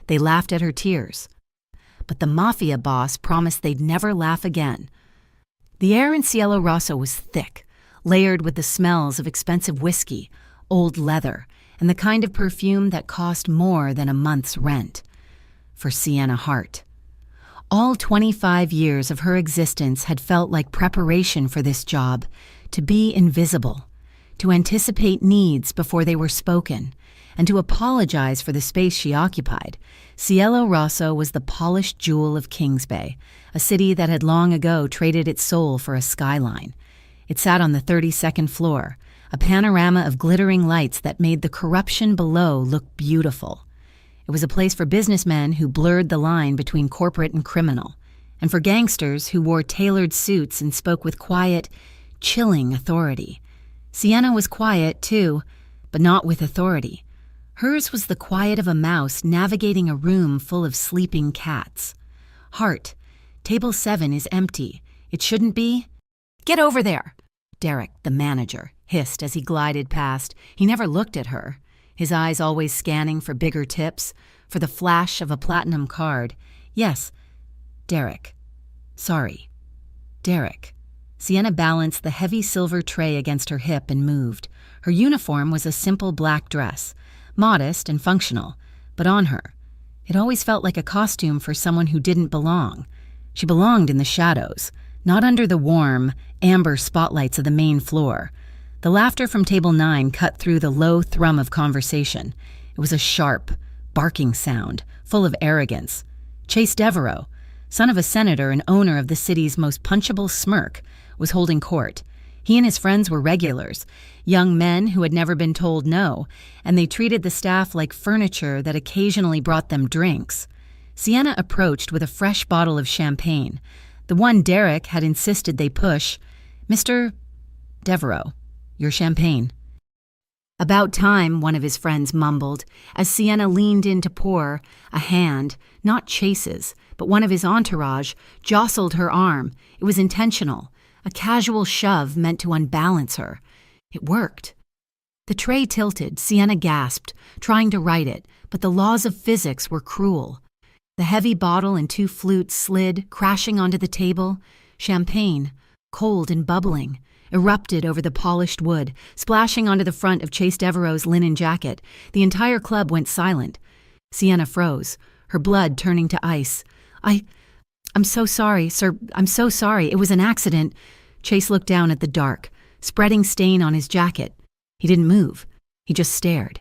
They laughed at her tears. But the Mafia boss promised they'd never laugh again. The air in Cielo Rosso was thick, layered with the smells of expensive whiskey, old leather, and the kind of perfume that cost more than a month's rent. For Sienna Hart. All 25 years of her existence had felt like preparation for this job, to be invisible, to anticipate needs before they were spoken, and to apologize for the space she occupied. Cielo Rosso was the polished jewel of Kings Bay, a city that had long ago traded its soul for a skyline. It sat on the 32nd floor, a panorama of glittering lights that made the corruption below look beautiful. It was a place for businessmen who blurred the line between corporate and criminal, and for gangsters who wore tailored suits and spoke with quiet, chilling authority. Sienna was quiet, too, but not with authority. Hers was the quiet of a mouse navigating a room full of sleeping cats. Hart, table 7 is empty. It shouldn't be. Get over there! Derek, the manager, hissed as he glided past. He never looked at her, his eyes always scanning for bigger tips, for the flash of a platinum card. Yes, Derek. Sorry. Derek. Sienna balanced the heavy silver tray against her hip and moved. Her uniform was a simple black dress, modest and functional, but on her, it always felt like a costume for someone who didn't belong. She belonged in the shadows, not under the warm, amber spotlights of the main floor. The laughter from table 9 cut through the low thrum of conversation. It was a sharp, barking sound, full of arrogance. Chase Devereaux, son of a senator and owner of the city's most punchable smirk, was holding court. He and his friends were regulars, young men who had never been told no, and they treated the staff like furniture that occasionally brought them drinks. Sienna approached with a fresh bottle of champagne, the one Derek had insisted they push. "Mr. Devereaux, your champagne." "About time," one of his friends mumbled, as Sienna leaned in to pour. A hand, not Chase's, but one of his entourage, jostled her arm. It was intentional, a casual shove meant to unbalance her. It worked. The tray tilted. Sienna gasped, trying to right it, but the laws of physics were cruel. The heavy bottle and 2 flutes slid, crashing onto the table. Champagne, cold and bubbling, erupted over the polished wood, splashing onto the front of Chase Devereaux's linen jacket. The entire club went silent. Sienna froze, her blood turning to ice. I'm so sorry, sir. I'm so sorry. It was an accident." Chase looked down at the dark, spreading stain on his jacket. He didn't move. He just stared.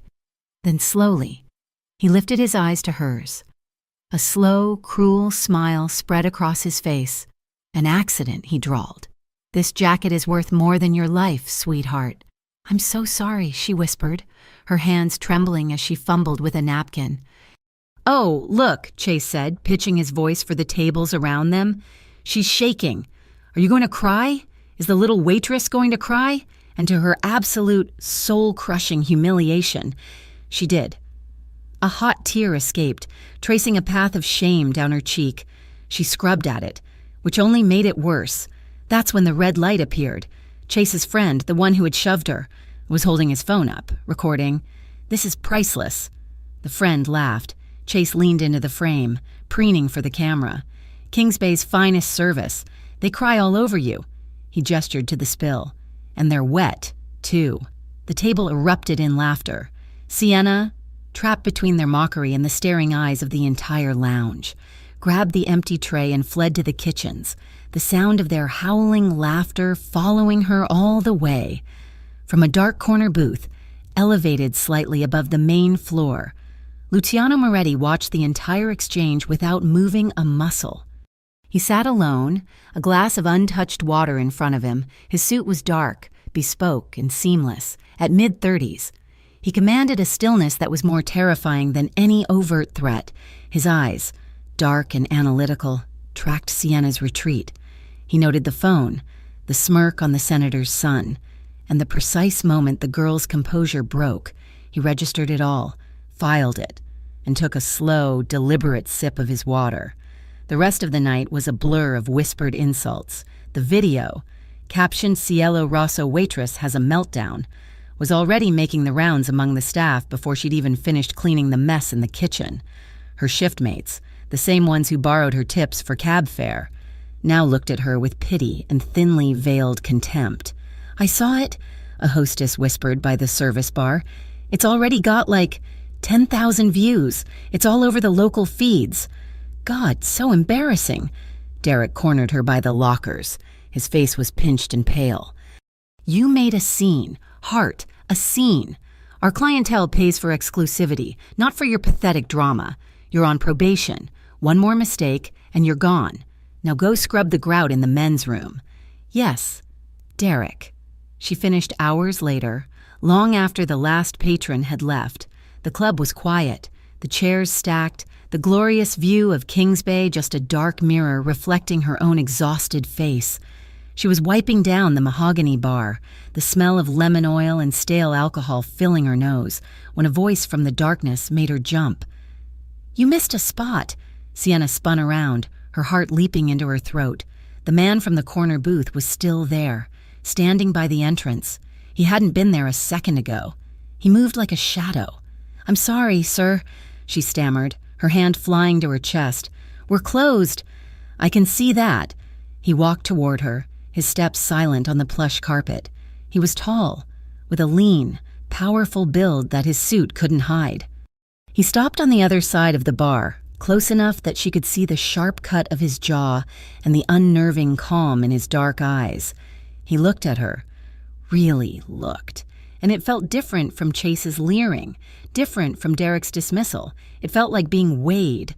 Then slowly, he lifted his eyes to hers. A slow, cruel smile spread across his face. "An accident," he drawled. "This jacket is worth more than your life, sweetheart." "I'm so sorry," she whispered, her hands trembling as she fumbled with a napkin. "Oh, look," Chase said, pitching his voice for the tables around them. "She's shaking. Are you going to cry? Is the little waitress going to cry?" And to her absolute, soul-crushing humiliation, she did. A hot tear escaped, tracing a path of shame down her cheek. She scrubbed at it, which only made it worse. That's when the red light appeared. Chase's friend, the one who had shoved her, was holding his phone up, recording. "This is priceless." The friend laughed. Chase leaned into the frame, preening for the camera. "Kings Bay's finest service. They cry all over you." He gestured to the spill. "And they're wet, too." The table erupted in laughter. Sienna, trapped between their mockery and the staring eyes of the entire lounge, grabbed the empty tray and fled to the kitchens, the sound of their howling laughter following her all the way. From a dark corner booth, elevated slightly above the main floor, Luciano Moretti watched the entire exchange without moving a muscle. He sat alone, a glass of untouched water in front of him. His suit was dark, bespoke, and seamless, at mid-30s. He commanded a stillness that was more terrifying than any overt threat. His eyes, dark and analytical, tracked Sienna's retreat. He noted the phone, the smirk on the senator's son, and the precise moment the girl's composure broke. He registered it all, filed it, and took a slow, deliberate sip of his water. The rest of the night was a blur of whispered insults. The video, captioned "Cielo Rosso waitress has a meltdown," was already making the rounds among the staff before she'd even finished cleaning the mess in the kitchen. Her shiftmates, the same ones who borrowed her tips for cab fare, now looked at her with pity and thinly veiled contempt. "I saw it," a hostess whispered by the service bar. "It's already got like 10,000 views. It's all over the local feeds." "God, so embarrassing." Derek cornered her by the lockers. His face was pinched and pale. "You made a scene. Hart, a scene. Our clientele pays for exclusivity, not for your pathetic drama. You're on probation. One more mistake, and you're gone. Now go scrub the grout in the men's room." "Yes, Derek." She finished hours later, long after the last patron had left. The club was quiet, the chairs stacked, the glorious view of Kings Bay just a dark mirror reflecting her own exhausted face. She was wiping down the mahogany bar, the smell of lemon oil and stale alcohol filling her nose, when a voice from the darkness made her jump. "You missed a spot." Sienna spun around, her heart leaping into her throat. The man from the corner booth was still there, standing by the entrance. He hadn't been there a second ago. He moved like a shadow. "I'm sorry, sir," she stammered, her hand flying to her chest. "We're closed." "I can see that." He walked toward her, his steps silent on the plush carpet. He was tall, with a lean, powerful build that his suit couldn't hide. He stopped on the other side of the bar, close enough that she could see the sharp cut of his jaw and the unnerving calm in his dark eyes. He looked at her, really looked, and it felt different from Chase's leering, different from Derek's dismissal. It felt like being weighed.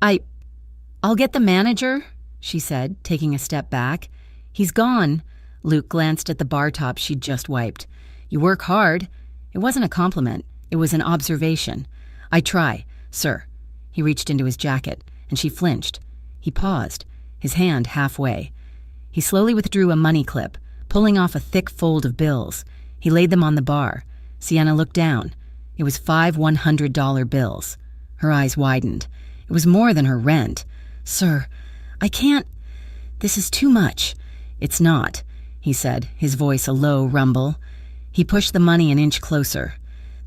I'll get the manager," she said, taking a step back. "He's gone." Luke glanced at the bar top she'd just wiped. "You work hard." It wasn't a compliment. It was an observation. "I try, sir." He reached into his jacket, and she flinched. He paused, his hand halfway. He slowly withdrew a money clip, pulling off a thick fold of bills. He laid them on the bar. Sienna looked down. It was 5 $100 bills. Her eyes widened. It was more than her rent. "Sir, I can't. This is too much." "It's not," he said, his voice a low rumble. He pushed the money an inch closer.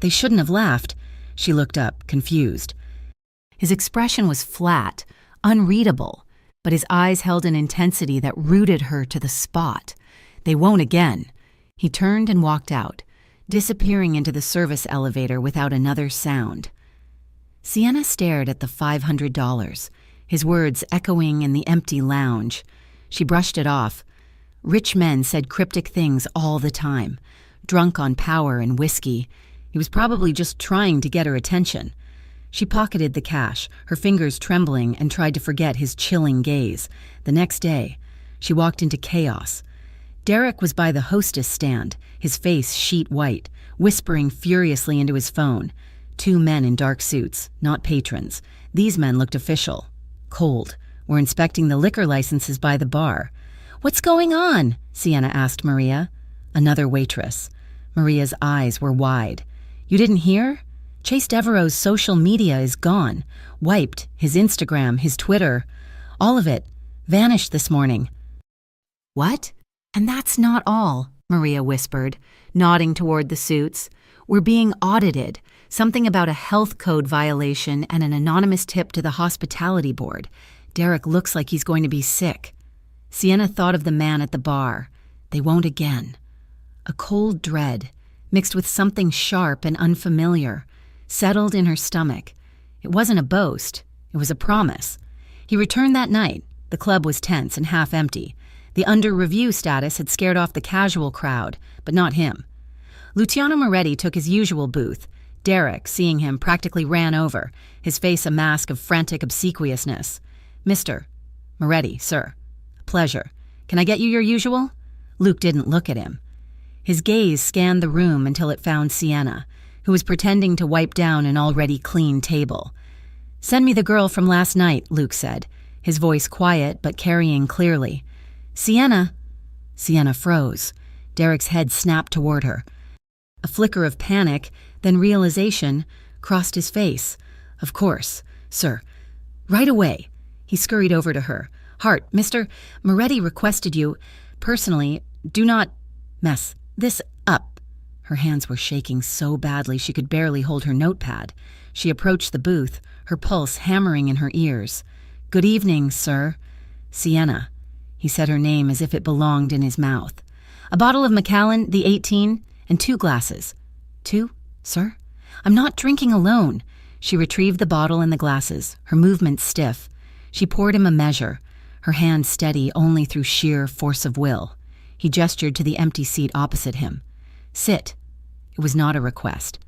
"They shouldn't have laughed." She looked up, confused. His expression was flat, unreadable, but his eyes held an intensity that rooted her to the spot. "They won't again." He turned and walked out, disappearing into the service elevator without another sound. Sienna stared at the $500, his words echoing in the empty lounge. She brushed it off. Rich men said cryptic things all the time, drunk on power and whiskey. He was probably just trying to get her attention. She pocketed the cash, her fingers trembling, and tried to forget his chilling gaze. The next day, she walked into chaos. Derek was by the hostess stand, his face sheet white, whispering furiously into his phone. 2 men in dark suits, not patrons. These men looked official, cold, were inspecting the liquor licenses by the bar. "What's going on?" Sienna asked Maria. Another waitress. Maria's eyes were wide. "You didn't hear? Chase Devereaux's social media is gone. Wiped. His Instagram, his Twitter. All of it. Vanished this morning." "What? And that's not all," Maria whispered, nodding toward the suits. "We're being audited. Something about a health code violation and an anonymous tip to the hospitality board. Derek looks like he's going to be sick." Sienna thought of the man at the bar. They won't again. A cold dread, mixed with something sharp and unfamiliar, settled in her stomach. It wasn't a boast. It was a promise. He returned that night. The club was tense and half empty. The under-review status had scared off the casual crowd, but not him. Luciano Moretti took his usual booth. Derek, seeing him, practically ran over, his face a mask of frantic obsequiousness. "Mr. Moretti, sir. Pleasure. Can I get you your usual?" Luke didn't look at him. His gaze scanned the room until it found Sienna, who was pretending to wipe down an already clean table. "Send me the girl from last night," Luke said, his voice quiet but carrying clearly. "Sienna." Sienna froze. Derek's head snapped toward her. A flicker of panic, then realization, crossed his face. "Of course, sir. Right away." He scurried over to her. "Hart, Mr. Moretti requested you. Personally, do not mess this up." Her hands were shaking so badly she could barely hold her notepad. She approached the booth, her pulse hammering in her ears. "Good evening, sir." "Sienna." He said her name as if it belonged in his mouth. "A bottle of Macallan, the 18, and 2 glasses." "2, sir?" "I'm not drinking alone." She retrieved the bottle and the glasses, her movements stiff. She poured him a measure, her hand steady only through sheer force of will. He gestured to the empty seat opposite him. "Sit." It was not a request.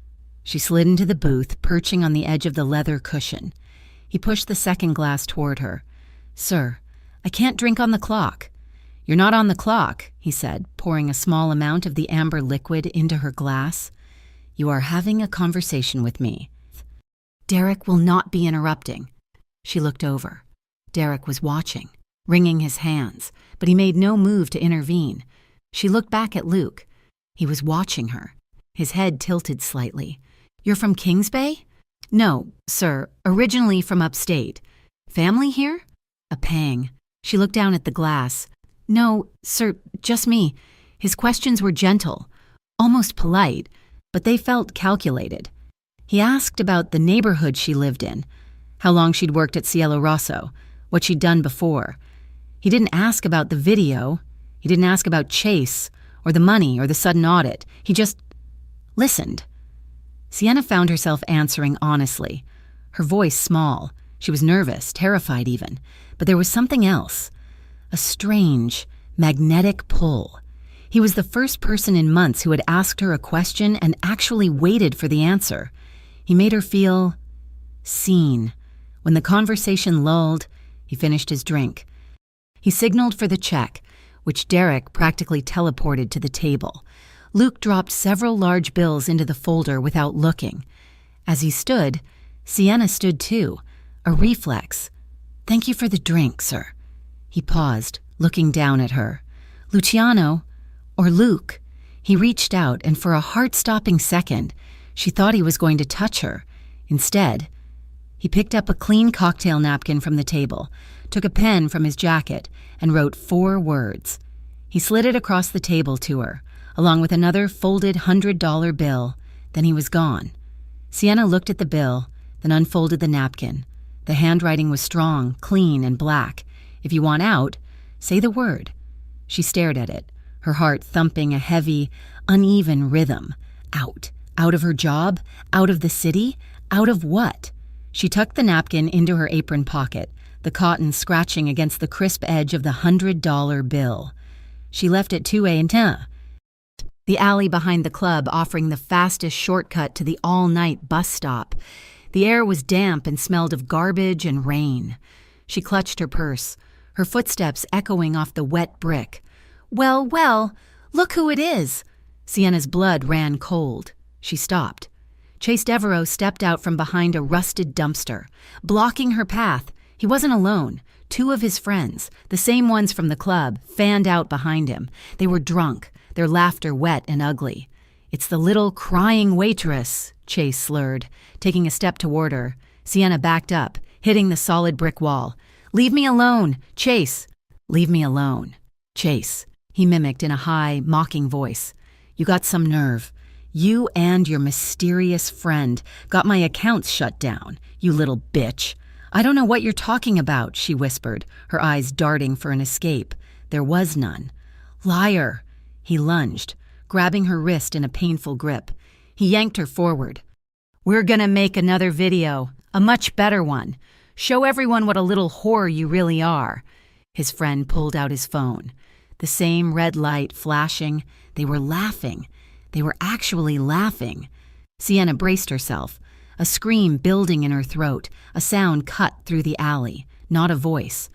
She slid into the booth, perching on the edge of the leather cushion. He pushed the second glass toward her. "Sir, I can't drink on the clock." "You're not on the clock," he said, pouring a small amount of the amber liquid into her glass. "You are having a conversation with me." Derek will not be interrupting. She looked over. Derek was watching, wringing his hands, but he made no move to intervene. She looked back at Luke. He was watching her, his head tilted slightly. "You're from Kings Bay?" "No, sir, originally from upstate." "Family here?" A pang. She looked down at the glass. "No, sir, just me." His questions were gentle, almost polite, but they felt calculated. He asked about the neighborhood she lived in, how long she'd worked at Cielo Rosso, what she'd done before. He didn't ask about the video. He didn't ask about Chase, or the money, or the sudden audit. He just listened. Sienna found herself answering honestly, her voice small. She was nervous, terrified even, but there was something else. A strange, magnetic pull. He was the first person in months who had asked her a question and actually waited for the answer. He made her feel seen. When the conversation lulled, he finished his drink. He signaled for the check, which Derek practically teleported to the table. Luke dropped several large bills into the folder without looking. As he stood, Sienna stood too, a reflex. "Thank you for the drink, sir." He paused, looking down at her. "Luciano, or Luke." He reached out, and for a heart-stopping second, she thought he was going to touch her. Instead, he picked up a clean cocktail napkin from the table, took a pen from his jacket, and wrote 4 words. He slid it across the table to her, along with another folded $100 bill. Then he was gone. Sienna looked at the bill, then unfolded the napkin. The handwriting was strong, clean, and black. "If you want out, say the word." She stared at it, her heart thumping a heavy, uneven rhythm. Out. Out of her job? Out of the city? Out of what? She tucked the napkin into her apron pocket, the cotton scratching against the crisp edge of the $100 bill. She left at 2 a.m., the alley behind the club offering the fastest shortcut to the all-night bus stop. The air was damp and smelled of garbage and rain. She clutched her purse, her footsteps echoing off the wet brick. Well, well, look who it is." Sienna's blood ran cold. She stopped. Chase Devereaux stepped out from behind a rusted dumpster, blocking her path. He wasn't alone. 2 of his friends, the same ones from the club, fanned out behind him. They were drunk, their laughter wet and ugly. "It's the little crying waitress," Chase slurred, taking a step toward her. Sienna backed up, hitting the solid brick wall. "Leave me alone, Chase." "Leave me alone, Chase," he mimicked in a high, mocking voice. "You got some nerve. You and your mysterious friend got my accounts shut down, you little bitch." "I don't know what you're talking about," she whispered, her eyes darting for an escape. There was none. "Liar." He lunged, grabbing her wrist in a painful grip. He yanked her forward. "We're gonna make another video, a much better one. Show everyone what a little whore you really are." His friend pulled out his phone. The same red light flashing. They were laughing. They were actually laughing. Sienna braced herself, a scream building in her throat, a sound cut through the alley, not a voice.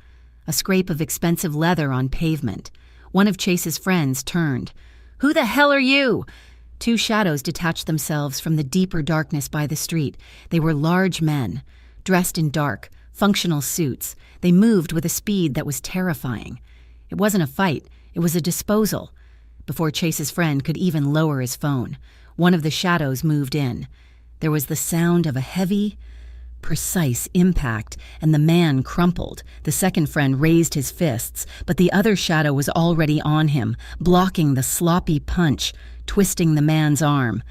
A scrape of expensive leather on pavement. One of Chase's friends turned. "Who the hell are you?" 2 shadows detached themselves from the deeper darkness by the street. They were large men, dressed in dark, functional suits. They moved with a speed that was terrifying. It wasn't a fight, it was a disposal. Before Chase's friend could even lower his phone, one of the shadows moved in. There was the sound of a heavy, precise impact, and the man crumpled. The second friend raised his fists, but the other shadow was already on him, blocking the sloppy punch, twisting the man's arm.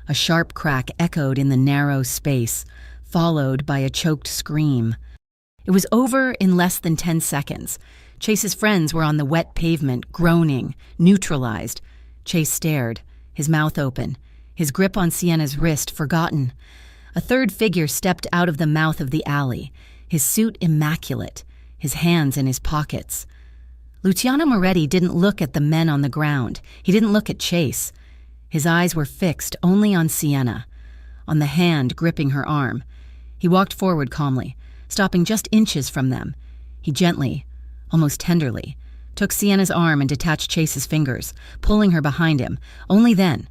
A sharp crack echoed in the narrow space. followed by a choked scream. It was over in less than 10 seconds. Chase's friends were on the wet pavement, groaning, neutralized. Chase stared, his mouth open, his grip on Sienna's wrist forgotten. A third figure stepped out of the mouth of the alley, his suit immaculate, his hands in his pockets. Luciano Moretti didn't look at the men on the ground. He didn't look at Chase. His eyes were fixed only on Sienna, on the hand gripping her arm. He walked forward calmly, stopping just inches from them. He gently, almost tenderly, took Sienna's arm and detached Chase's fingers, pulling her behind him. Only then,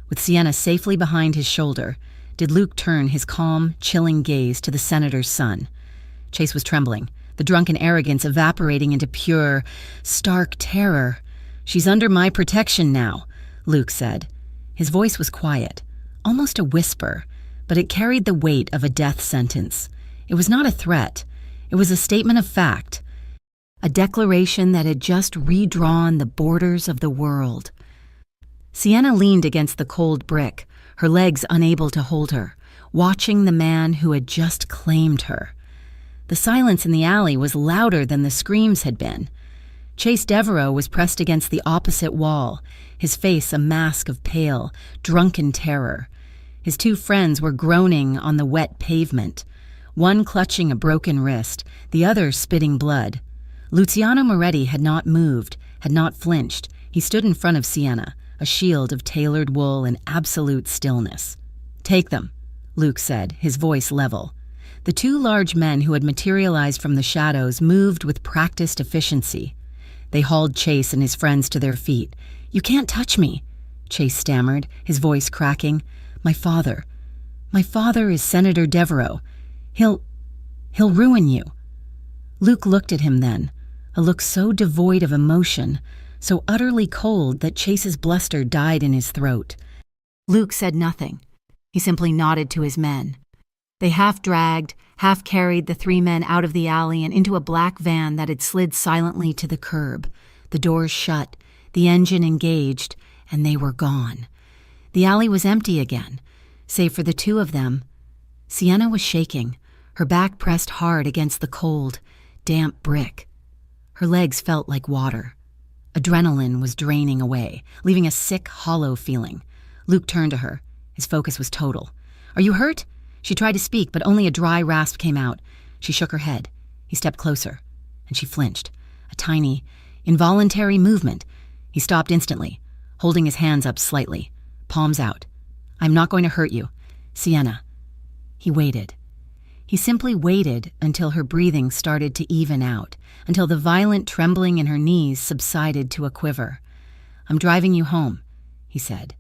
with Sienna safely behind his shoulder, did Luke turn his calm, chilling gaze to the senator's son. Chase was trembling, the drunken arrogance evaporating into pure, stark terror. "She's under my protection now," Luke said. His voice was quiet, almost a whisper, but it carried the weight of a death sentence. It was not a threat. It was a statement of fact, a declaration that had just redrawn the borders of the world. Sienna leaned against the cold brick, her legs unable to hold her, watching the man who had just claimed her. The silence in the alley was louder than the screams had been. Chase Devereaux was pressed against the opposite wall, his face a mask of pale, drunken terror. His two friends were groaning on the wet pavement, one clutching a broken wrist, the other spitting blood. Luciano Moretti had not moved, had not flinched. He stood in front of Sienna, a shield of tailored wool and absolute stillness. "Take them," Luke said, his voice level. The two large men who had materialized from the shadows moved with practiced efficiency. They hauled Chase and his friends to their feet. "You can't touch me," Chase stammered, his voice cracking. My father is Senator Devereaux. He'll ruin you." Luke looked at him then, a look so devoid of emotion, so utterly cold that Chase's bluster died in his throat. Luke said nothing. He simply nodded to his men. They half-dragged, half-carried the three men out of the alley and into a black van that had slid silently to the curb. The doors shut, the engine engaged, and they were gone. The alley was empty again, save for the two of them. Sienna was shaking, her back pressed hard against the cold, damp brick. Her legs felt like water. Adrenaline was draining away, leaving a sick, hollow feeling. Luke turned to her. His focus was total. "Are you hurt?" She tried to speak, but only a dry rasp came out. She shook her head. He stepped closer, and she flinched. A tiny, involuntary movement. He stopped instantly, holding his hands up slightly, palms out. "I'm not going to hurt you. Sienna." He waited. He simply waited until her breathing started to even out, until the violent trembling in her knees subsided to a quiver. "I'm driving you home," he said.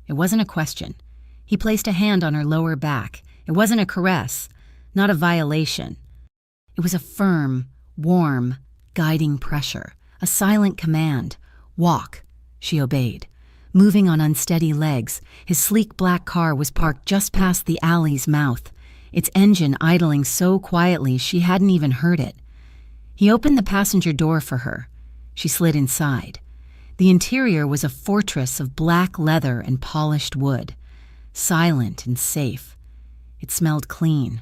It wasn't a question. He placed a hand on her lower back. It wasn't a caress, not a violation. It was a firm, warm, guiding pressure, a silent command. "Walk," she obeyed. Moving on unsteady legs, his sleek black car was parked just past the alley's mouth, its engine idling so quietly she hadn't even heard it. He opened the passenger door for her. She slid inside. The interior was a fortress of black leather and polished wood, silent and safe. It smelled clean,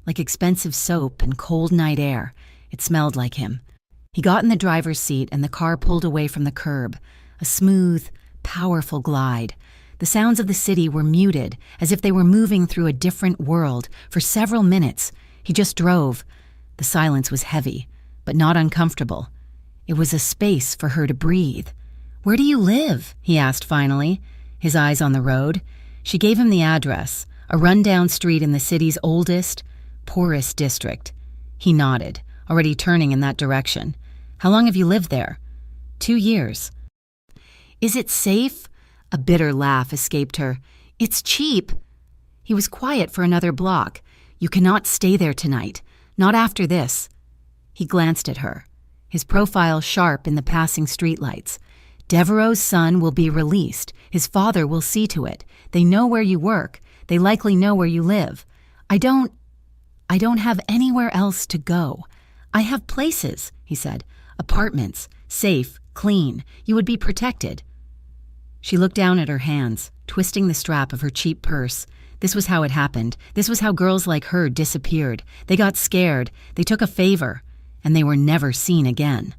like expensive soap and cold night air. It smelled like him. He got in the driver's seat and the car pulled away from the curb, a smooth, powerful glide. The sounds of the city were muted, as if they were moving through a different world. For several minutes, he just drove. The silence was heavy, but not uncomfortable. It was a space for her to breathe. "Where do you live?" he asked finally, his eyes on the road. She gave him the address, a rundown street in the city's oldest, poorest district. He nodded, already turning in that direction. "How long have you lived there?" 2 years. "Is it safe?" A bitter laugh escaped her. "It's cheap." He was quiet for another block. "You cannot stay there tonight. Not after this." He glanced at her, his profile sharp in the passing streetlights. "Devereaux's son will be released. His father will see to it. They know where you work. They likely know where you live. I don't have anywhere else to go. I have places," he said. "Apartments, safe, clean. You would be protected." She looked down at her hands, twisting the strap of her cheap purse. This was how it happened. This was how girls like her disappeared. They got scared, they took a favor, and they were never seen again.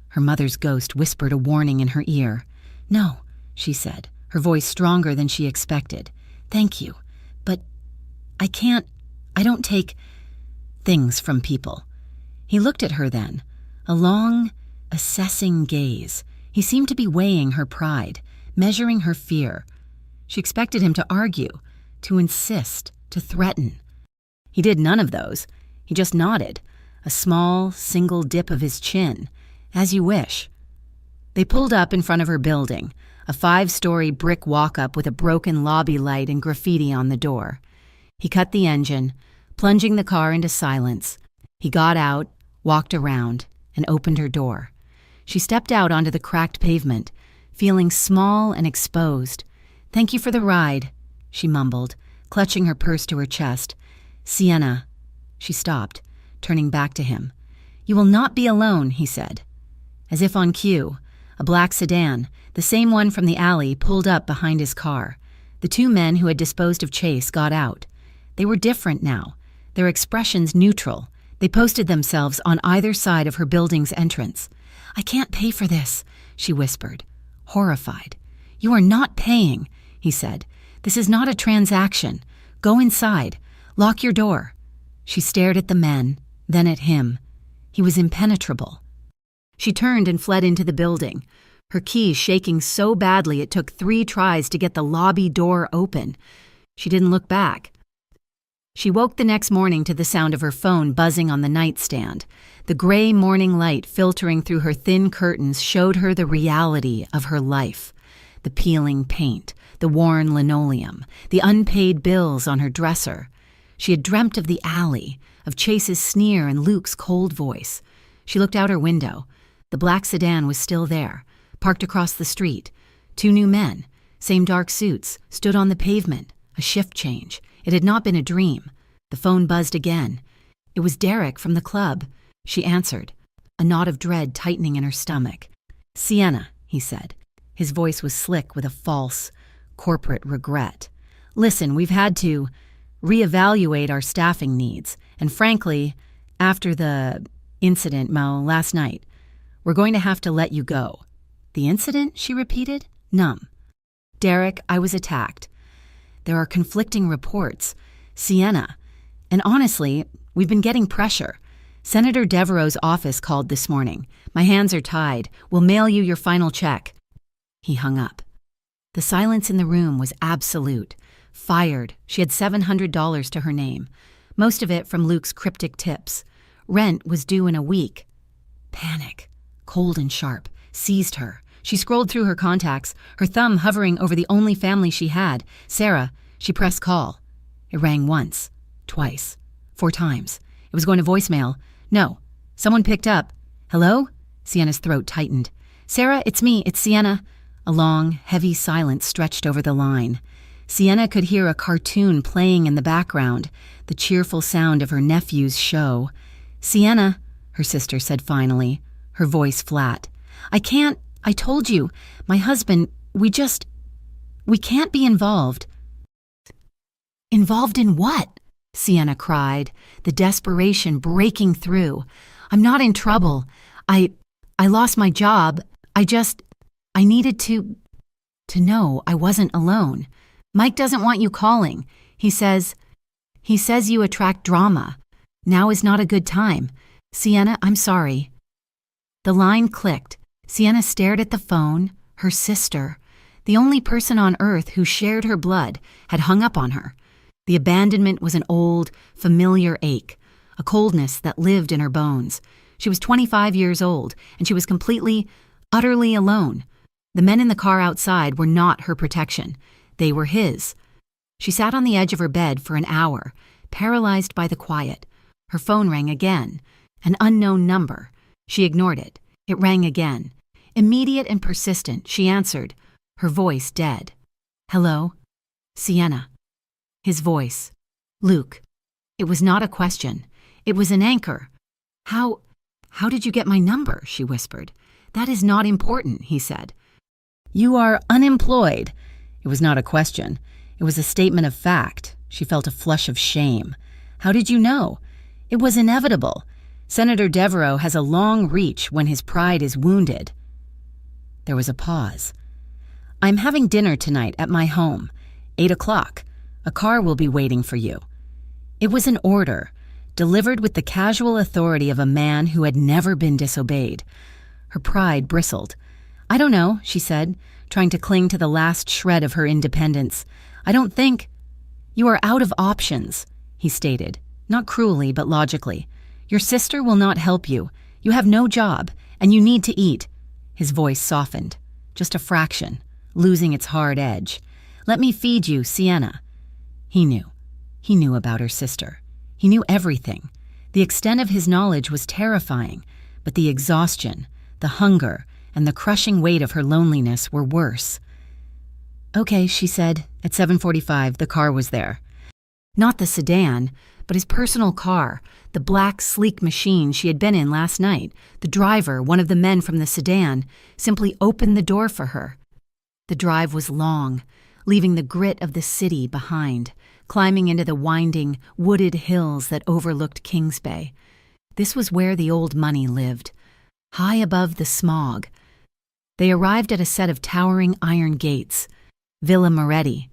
Her mother's ghost whispered a warning in her ear. "No," she said, her voice stronger than she expected. "Thank you, but I don't take things from people." He looked at her then, a long, assessing gaze. He seemed to be weighing her pride, measuring her fear. She expected him to argue, to insist, to threaten. He did none of those. He just nodded, a small, single dip of his chin. "As you wish." They pulled up in front of her building, a 5-story brick walk-up with a broken lobby light and graffiti on the door. He cut the engine, plunging the car into silence. He got out, walked around, and opened her door. She stepped out onto the cracked pavement, feeling small and exposed. "Thank you for the ride," she mumbled, clutching her purse to her chest. "Sienna." She stopped, turning back to him. "You will not be alone," he said. As if on cue, a black sedan, the same one from the alley, pulled up behind his car. The 2 men who had disposed of Chase got out. They were different now, their expressions neutral. They posted themselves on either side of her building's entrance. "I can't pay for this," she whispered, horrified. "You are not paying," he said. "This is not a transaction. Go inside. Lock your door." She stared at the men, then at him. He was impenetrable. She turned and fled into the building, her keys shaking so badly it took 3 tries to get the lobby door open. She didn't look back. She woke the next morning to the sound of her phone buzzing on the nightstand. The gray morning light filtering through her thin curtains showed her the reality of her life. The peeling paint, the worn linoleum, the unpaid bills on her dresser. She had dreamt of the alley, of Chase's sneer and Luke's cold voice. She looked out her window. The black sedan was still there, parked across the street. 2 new men, same dark suits, stood on the pavement. A shift change. It had not been a dream. The phone buzzed again. It was Derek from the club. She answered, a knot of dread tightening in her stomach. "Sienna," he said. His voice was slick with a false, corporate regret. "Listen, we've had to reevaluate our staffing needs. And frankly, after the incident, last night, we're going to have to let you go." "The incident?" she repeated, numb. "Derek, I was attacked. There are conflicting reports. Sienna. And honestly, we've been getting pressure. Senator Devereaux's office called this morning. My hands are tied. We'll mail you your final check." He hung up. The silence in the room was absolute. Fired. She had $700 to her name, most of it from Luke's cryptic tips. Rent was due in a week. Panic, cold and sharp, seized her. She scrolled through her contacts, her thumb hovering over the only family she had, Sarah. She pressed call. It rang once, twice, 4 times. It was going to voicemail. No. Someone picked up. "Hello?" Sienna's throat tightened. "Sarah, it's me. It's Sienna." A long, heavy silence stretched over the line. Sienna could hear a cartoon playing in the background, the cheerful sound of her nephew's show. "Sienna," her sister said finally, her voice flat. I told you, my husband, we can't be involved." "Involved in what?" Sienna cried, the desperation breaking through. "I'm not in trouble. I lost my job. I needed to know I wasn't alone. Mike doesn't want you calling. He says you attract drama. Now is not a good time. Sienna, I'm sorry." The line clicked. Sienna stared at the phone. Her sister, the only person on earth who shared her blood, had hung up on her. The abandonment was an old, familiar ache, a coldness that lived in her bones. She was 25 years old, and she was completely, utterly alone. The men in the car outside were not her protection. They were his. She sat on the edge of her bed for an hour, paralyzed by the quiet. Her phone rang again. An unknown number. She ignored it. It rang again. Immediate and persistent, she answered, her voice dead. "Hello?" "Sienna." His voice. "Luke." It was not a question. It was an anchor. How did you get my number?" she whispered. "That is not important," he said. "You are unemployed." It was not a question. It was a statement of fact. She felt a flush of shame. How did you know? It was inevitable. Senator Devereaux has a long reach when his pride is wounded. There was a pause. I'm having dinner tonight at my home. 8 o'clock. A car will be waiting for you. It was an order, delivered with the casual authority of a man who had never been disobeyed. Her pride bristled. I don't know, she said, trying to cling to the last shred of her independence. I don't think... You are out of options, he stated, not cruelly but logically. Your sister will not help you. You have no job, and you need to eat. His voice softened, just a fraction, losing its hard edge. Let me feed you, Sienna. He knew. He knew about her sister. He knew everything. The extent of his knowledge was terrifying, but the exhaustion, the hunger, and the crushing weight of her loneliness were worse. Okay, she said. At 7:45, the car was there. Not the sedan, but his personal car, the black, sleek machine she had been in last night. The driver, one of the men from the sedan, simply opened the door for her. The drive was long, leaving the grit of the city behind, climbing into the winding, wooded hills that overlooked Kings Bay. This was where the old money lived, high above the smog. They arrived at a set of towering iron gates. Villa Moretti.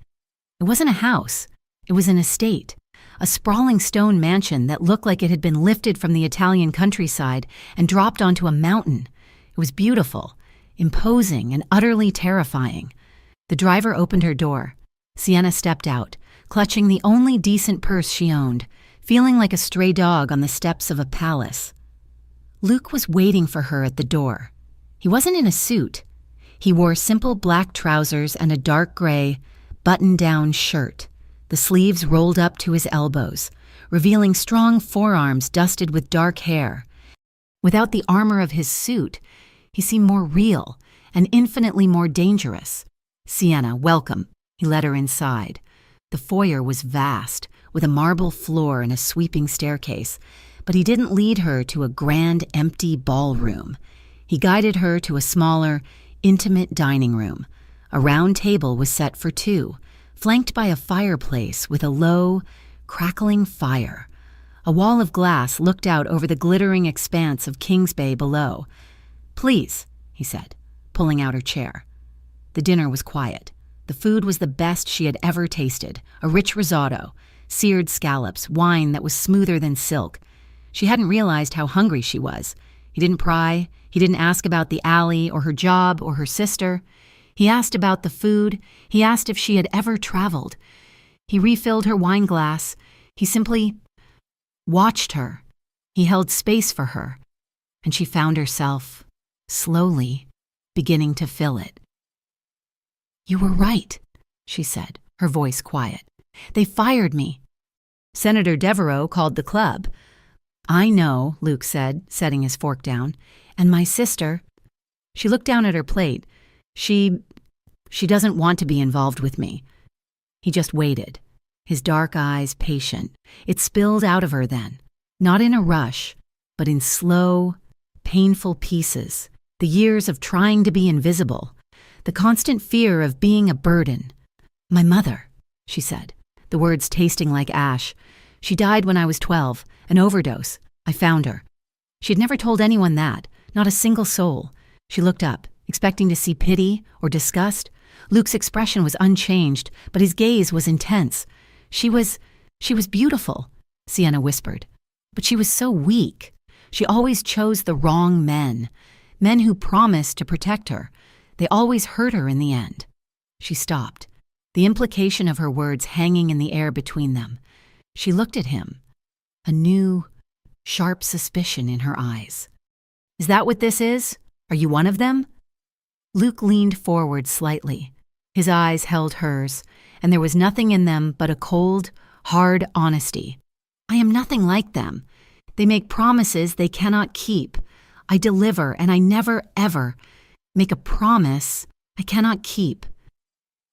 It wasn't a house. It was an estate, a sprawling stone mansion that looked like it had been lifted from the Italian countryside and dropped onto a mountain. It was beautiful, imposing, and utterly terrifying. The driver opened her door. Sienna stepped out, clutching the only decent purse she owned, feeling like a stray dog on the steps of a palace. Luke was waiting for her at the door. He wasn't in a suit. He wore simple black trousers and a dark gray, button-down shirt, the sleeves rolled up to his elbows, revealing strong forearms dusted with dark hair. Without the armor of his suit, he seemed more real and infinitely more dangerous. Sienna, welcome. He led her inside. The foyer was vast, with a marble floor and a sweeping staircase, but he didn't lead her to a grand, empty ballroom. He guided her to a smaller, intimate dining room. A round table was set for two, flanked by a fireplace with a low, crackling fire. A wall of glass looked out over the glittering expanse of Kings Bay below. Please, he said, pulling out her chair. The dinner was quiet. The food was the best she had ever tasted, a rich risotto, seared scallops, wine that was smoother than silk. She hadn't realized how hungry she was. He didn't pry. He didn't ask about the alley or her job or her sister. He asked about the food. He asked if she had ever traveled. He refilled her wine glass. He simply watched her. He held space for her. And she found herself, slowly, beginning to fill it. You were right, she said, her voice quiet. They fired me. Senator Devereaux called the club. I know, Luke said, setting his fork down. And my sister... She looked down at her plate. She doesn't want to be involved with me. He just waited, his dark eyes patient. It spilled out of her then, not in a rush, but in slow, painful pieces. The years of trying to be invisible, the constant fear of being a burden. My mother, she said, the words tasting like ash. She died when I was 12, an overdose. I found her. She had never told anyone that, not a single soul. She looked up, expecting to see pity or disgust. Luke's expression was unchanged, but his gaze was intense. She was beautiful, Sienna whispered. But she was so weak. She always chose the wrong men who promised to protect her. They always hurt her in the end. She stopped, the implication of her words hanging in the air between them. She looked at him, a new, sharp suspicion in her eyes. Is that what this is? Are you one of them? Luke leaned forward slightly. His eyes held hers, and there was nothing in them but a cold, hard honesty. I am nothing like them. They make promises they cannot keep. I deliver, and I never, ever make a promise I cannot keep.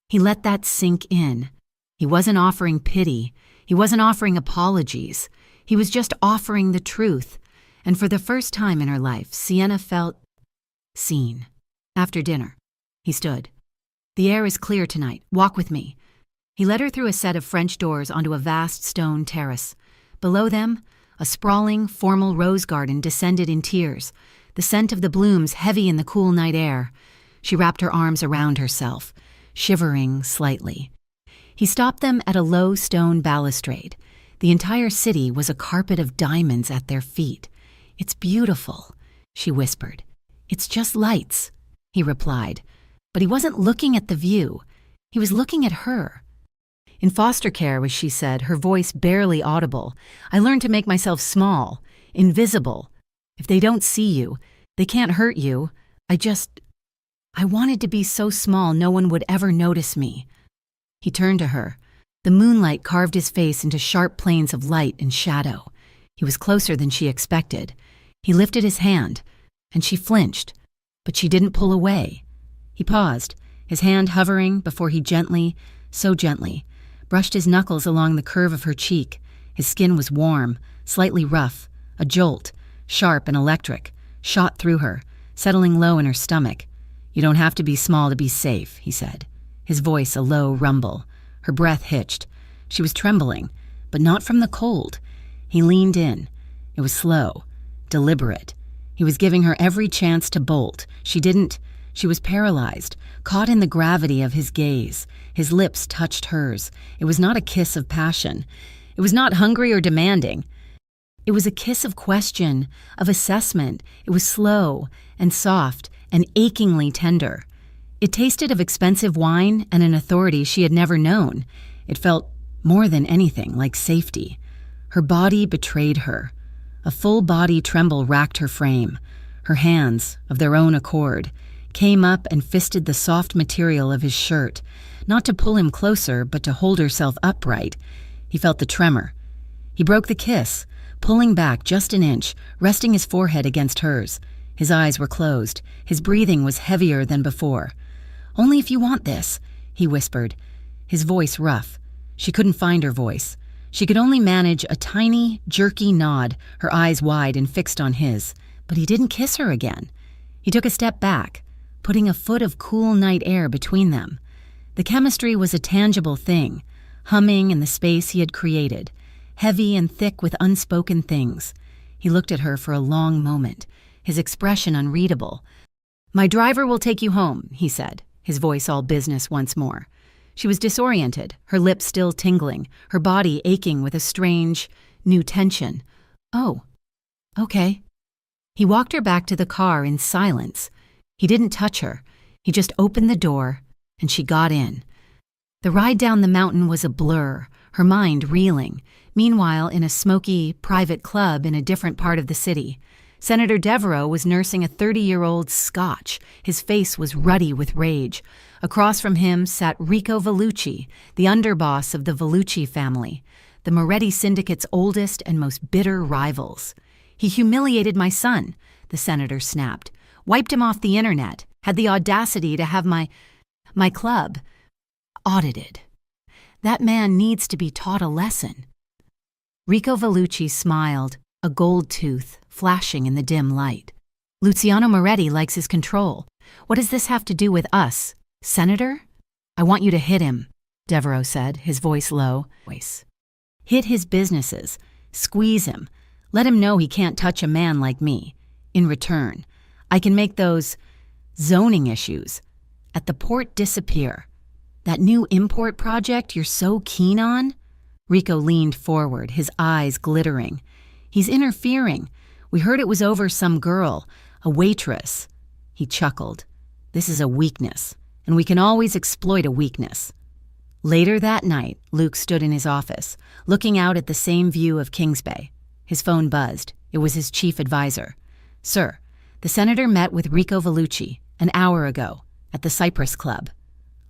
He let that sink in. He wasn't offering pity. He wasn't offering apologies. He was just offering the truth. And for the first time in her life, Sienna felt seen. After dinner, he stood. The air is clear tonight. Walk with me. He led her through a set of French doors onto a vast stone terrace. Below them, a sprawling, formal rose garden descended in tiers, the scent of the blooms heavy in the cool night air. She wrapped her arms around herself, shivering slightly. He stopped them at a low stone balustrade. The entire city was a carpet of diamonds at their feet. "It's beautiful," she whispered. "It's just lights," he replied. But he wasn't looking at the view. He was looking at her. "In foster care," as she said, her voice barely audible, "I learned to make myself small, invisible. If they don't see you, they can't hurt you. I wanted to be so small no one would ever notice me." He turned to her. The moonlight carved his face into sharp planes of light and shadow. He was closer than she expected. He lifted his hand, and she flinched, but she didn't pull away. He paused, his hand hovering before he gently, so gently, brushed his knuckles along the curve of her cheek. His skin was warm, slightly rough. A jolt, sharp and electric, shot through her, settling low in her stomach. "You don't have to be small to be safe," he said, his voice a low rumble. Her breath hitched. She was trembling, but not from the cold. He leaned in. It was slow, deliberate. He was giving her every chance to bolt. She didn't. She was paralyzed, caught in the gravity of his gaze. His lips touched hers. It was not a kiss of passion. It was not hungry or demanding. It was a kiss of question, of assessment. It was slow and soft and achingly tender. It tasted of expensive wine and an authority she had never known. It felt, more than anything, like safety. Her body betrayed her. A full body tremble racked her frame. Her hands, of their own accord, came up and fisted the soft material of his shirt, not to pull him closer, but to hold herself upright. He felt the tremor. He broke the kiss, pulling back just an inch, resting his forehead against hers. His eyes were closed. His breathing was heavier than before. "Only if you want this," he whispered, his voice rough. She couldn't find her voice. She could only manage a tiny, jerky nod, her eyes wide and fixed on his. But he didn't kiss her again. He took a step back, putting a foot of cool night air between them. The chemistry was a tangible thing, humming in the space he had created, heavy and thick with unspoken things. He looked at her for a long moment, his expression unreadable. "My driver will take you home," he said, his voice all business once more. She was disoriented, her lips still tingling, her body aching with a strange, new tension. "Oh, okay." He walked her back to the car in silence. He didn't touch her. He just opened the door, and she got in. The ride down the mountain was a blur, her mind reeling. Meanwhile, in a smoky, private club in a different part of the city, Senator Devereaux was nursing a 30-year-old Scotch. His face was ruddy with rage. Across from him sat Rico Vellucci, the underboss of the Vellucci family, the Moretti Syndicate's oldest and most bitter rivals. "He humiliated my son," the senator snapped, "wiped him off the internet, had the audacity to have my club audited. That man needs to be taught a lesson." Rico Vellucci smiled, a gold tooth flashing in the dim light. "Luciano Moretti likes his control. What does this have to do with us, Senator?" "I want you to hit him," Devereaux said, his voice low. "Hit his businesses. Squeeze him. Let him know he can't touch a man like me. In return, I can make those zoning issues at the port disappear. That new import project you're so keen on?" Rico leaned forward, his eyes glittering. "He's interfering. We heard it was over some girl, a waitress." He chuckled. "This is a weakness, and we can always exploit a weakness." Later that night, Luke stood in his office, looking out at the same view of Kings Bay. His phone buzzed. It was his chief advisor. "Sir, the senator met with Rico Vellucci an hour ago at the Cypress Club."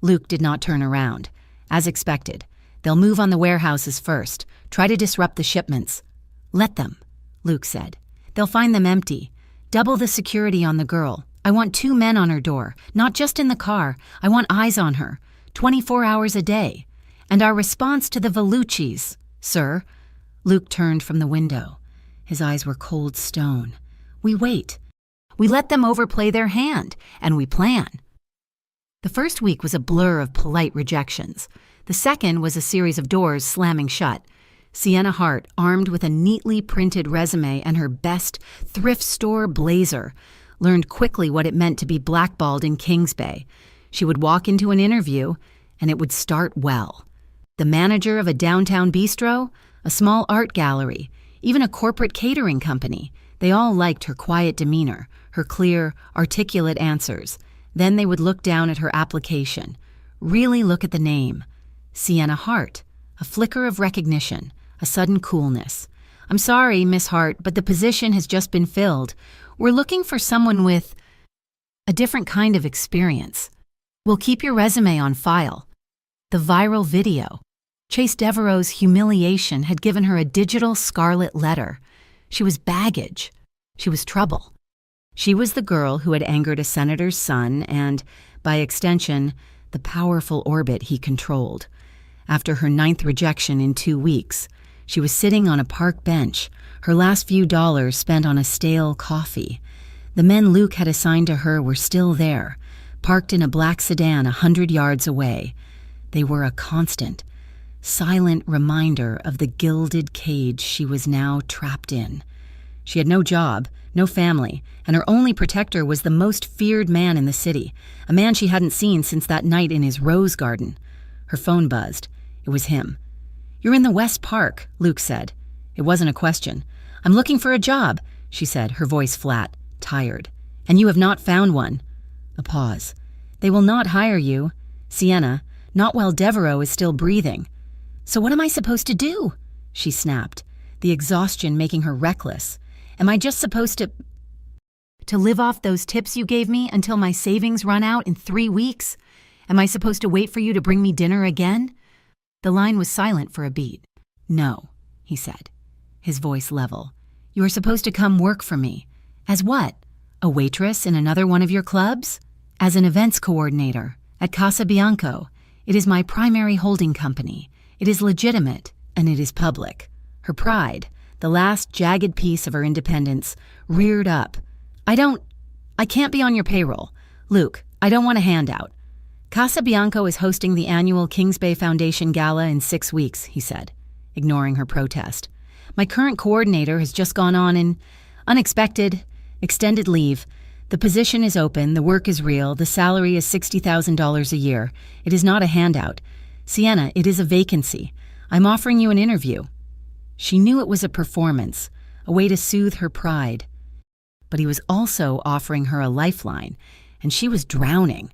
Luke did not turn around. As expected, they'll move on the warehouses first, try to disrupt the shipments. "Let them," Luke said. "They'll find them empty. Double the security on the girl. I want 2 men on her door, not just in the car. I want eyes on her, 24 hours a day. And our response to the Velluccis, sir." Luke turned from the window. His eyes were cold stone. "We wait. We let them overplay their hand, and we plan." The first week was a blur of polite rejections. The second was a series of doors slamming shut. Sienna Hart, armed with a neatly printed resume and her best thrift store blazer, learned quickly what it meant to be blackballed in Kings Bay. She would walk into an interview, and it would start well. The manager of a downtown bistro, a small art gallery, even a corporate catering company, they all liked her quiet demeanor, her clear, articulate answers. Then they would look down at her application, really look at the name. Sienna Hart, a flicker of recognition, a sudden coolness. "I'm sorry, Miss Hart, but the position has just been filled. We're looking for someone with a different kind of experience. We'll keep your resume on file." The viral video. Chase Devereaux's humiliation had given her a digital scarlet letter. She was baggage. She was trouble. She was the girl who had angered a senator's son and, by extension, the powerful orbit he controlled. After her 9th rejection in 2 weeks, she was sitting on a park bench, her last few dollars spent on a stale coffee. The men Luke had assigned to her were still there, parked in a black sedan 100 yards away. They were a constant, silent reminder of the gilded cage she was now trapped in. She had no job, no family, and her only protector was the most feared man in the city, a man she hadn't seen since that night in his rose garden. Her phone buzzed. It was him. "You're in the West Park," Luke said. It wasn't a question. "I'm looking for a job," she said, her voice flat, tired. "And you have not found one." A pause. "They will not hire you, Sienna, not while Devereaux is still breathing." "So what am I supposed to do?" she snapped, the exhaustion making her reckless. "Am I just supposed to live off those tips you gave me until my savings run out in 3 weeks? Am I supposed to wait for you to bring me dinner again?" The line was silent for a beat. "No," he said, his voice level. "You are supposed to come work for me. As what? A waitress in another one of your clubs? As an events coordinator at Casa Bianco. It is my primary holding company. It is legitimate, and it is public." Her pride, the last jagged piece of her independence, reared up. I can't be on your payroll. Luke, I don't want a handout." "Casa Bianco is hosting the annual Kings Bay Foundation Gala in 6 weeks, he said, ignoring her protest. "My current coordinator has just gone on an unexpected, extended leave. The position is open, the work is real, the salary is $60,000 a year. It is not a handout. Sienna, it is a vacancy. I'm offering you an interview." She knew it was a performance, a way to soothe her pride. But he was also offering her a lifeline, and she was drowning.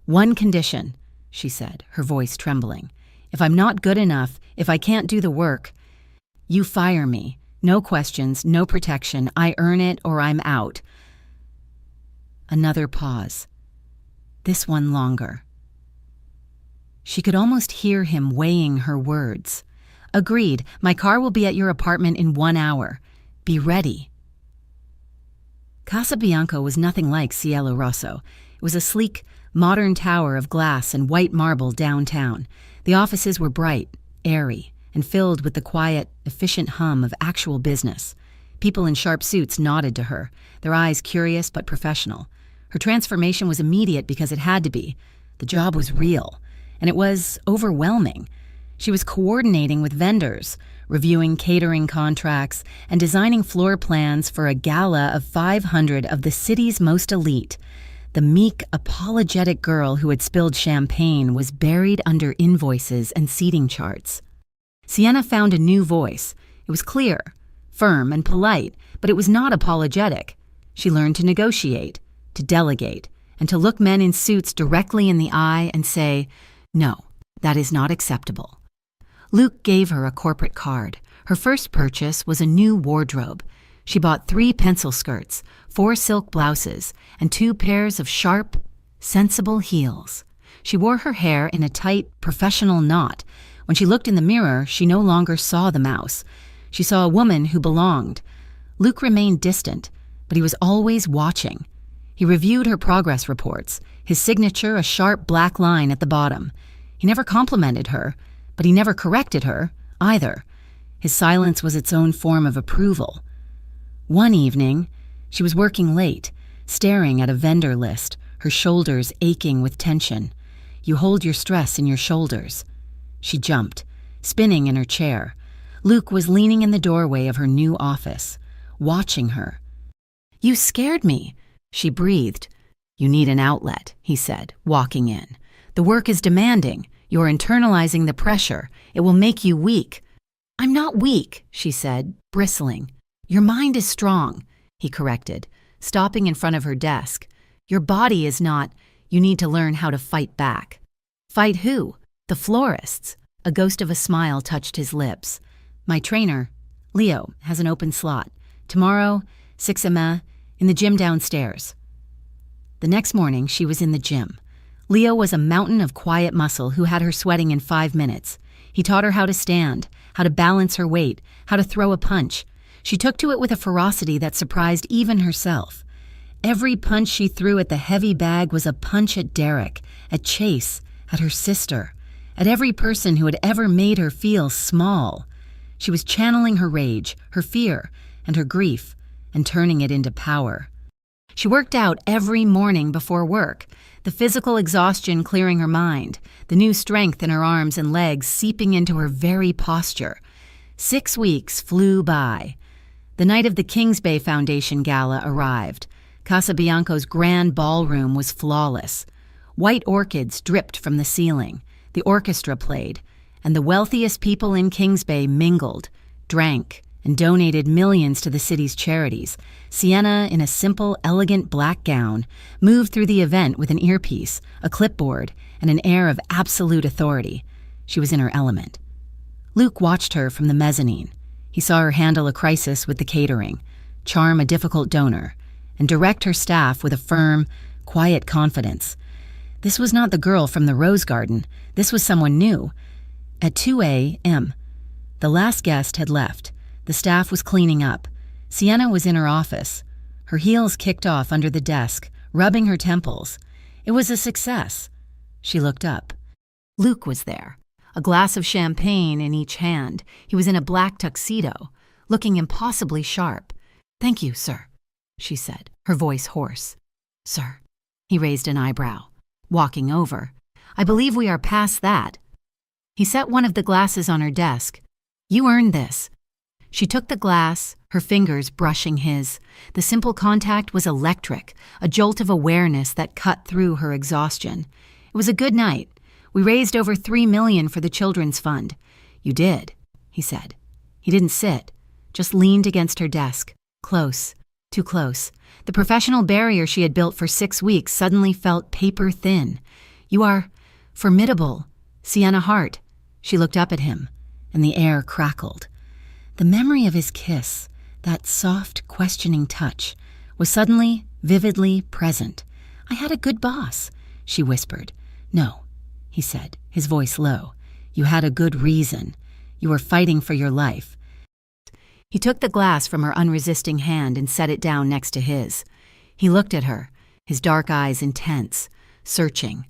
"One condition," she said, her voice trembling. "If I'm not good enough, if I can't do the work, you fire me. No questions, no protection. I earn it or I'm out." Another pause. This one longer. She could almost hear him weighing her words. "Agreed. My car will be at your apartment in 1 hour. Be ready." Casa Bianco was nothing like Cielo Rosso. It was a sleek, modern tower of glass and white marble downtown. The offices were bright, airy, and filled with the quiet, efficient hum of actual business. People in sharp suits nodded to her, their eyes curious but professional. Her transformation was immediate because it had to be. The job was real, and it was overwhelming. She was coordinating with vendors, reviewing catering contracts, and designing floor plans for a gala of 500 of the city's most elite. The meek, apologetic girl who had spilled champagne was buried under invoices and seating charts. Sienna found a new voice. It was clear, firm, and polite, but it was not apologetic. She learned to negotiate, to delegate, and to look men in suits directly in the eye and say, "No, that is not acceptable." Luke gave her a corporate card. Her first purchase was a new wardrobe. She bought 3 pencil skirts, 4 silk blouses, and 2 pairs of sharp, sensible heels. She wore her hair in a tight, professional knot. When she looked in the mirror, she no longer saw the mouse. She saw a woman who belonged. Luke remained distant, but he was always watching. He reviewed her progress reports, his signature a sharp black line at the bottom. He never complimented her, but he never corrected her, either. His silence was its own form of approval. One evening, she was working late, staring at a vendor list, her shoulders aching with tension. You hold your stress in your shoulders. She jumped, spinning in her chair. Luke was leaning in the doorway of her new office, watching her. "You scared me," she breathed. "You need an outlet," he said, walking in. "The work is demanding. You're internalizing the pressure. It will make you weak." "I'm not weak," she said, bristling. "Your mind is strong," he corrected, stopping in front of her desk. "Your body is not. You need to learn how to fight back." "Fight who?" "The florists." A ghost of a smile touched his lips. "My trainer, Leo, has an open slot. Tomorrow, 6 a.m. in the gym downstairs." The next morning, she was in the gym. Leo was a mountain of quiet muscle who had her sweating in 5 minutes. He taught her how to stand, how to balance her weight, how to throw a punch. She took to it with a ferocity that surprised even herself. Every punch she threw at the heavy bag was a punch at Derek, at Chase, at her sister, at every person who had ever made her feel small. She was channeling her rage, her fear, and her grief, and turning it into power. She worked out every morning before work, the physical exhaustion clearing her mind, the new strength in her arms and legs seeping into her very posture. 6 weeks flew by. The night of the Kings Bay Foundation Gala arrived. Casabianco's grand ballroom was flawless. White orchids dripped from the ceiling. The orchestra played, and the wealthiest people in Kings Bay mingled, drank, and donated millions to the city's charities. Sienna, in a simple, elegant black gown, moved through the event with an earpiece, a clipboard, and an air of absolute authority. She was in her element. Luke watched her from the mezzanine. He saw her handle a crisis with the catering, charm a difficult donor, and direct her staff with a firm, quiet confidence. This was not the girl from the Rose Garden. This was someone new. At 2 a.m., the last guest had left. The staff was cleaning up. Sienna was in her office, her heels kicked off under the desk, rubbing her temples. It was a success. She looked up. Luke was there, a glass of champagne in each hand. He was in a black tuxedo, looking impossibly sharp. "Thank you, sir," she said, her voice hoarse. "Sir." He raised an eyebrow, walking over. "I believe we are past that." He set one of the glasses on her desk. "You earned this." She took the glass, her fingers brushing his. The simple contact was electric, a jolt of awareness that cut through her exhaustion. "It was a good night. We raised over $3 million for the Children's Fund." "You did," he said. He didn't sit, just leaned against her desk, close, too close. The professional barrier she had built for 6 weeks suddenly felt paper thin. "You are formidable, Sienna Hart." She looked up at him, and the air crackled. The memory of his kiss, that soft, questioning touch, was suddenly, vividly present. "I had a good boss," she whispered. "No," he said, his voice low. "You had a good reason. You were fighting for your life." He took the glass from her unresisting hand and set it down next to his. He looked at her, his dark eyes intense, searching.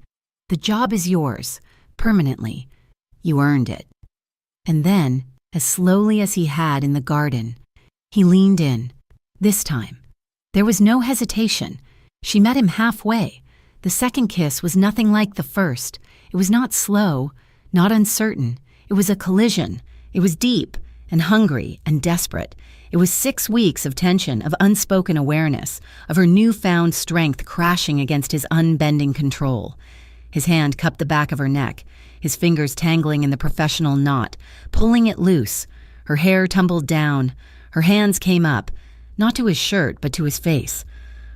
"The job is yours, permanently. You earned it." And then, as slowly as he had in the garden, he leaned in. This time, there was no hesitation. She met him halfway. The second kiss was nothing like the first. It was not slow, not uncertain. It was a collision. It was deep and hungry and desperate. It was 6 weeks of tension, of unspoken awareness, of her newfound strength crashing against his unbending control. His hand cupped the back of her neck, his fingers tangling in the professional knot, pulling it loose. Her hair tumbled down. Her hands came up, not to his shirt, but to his face.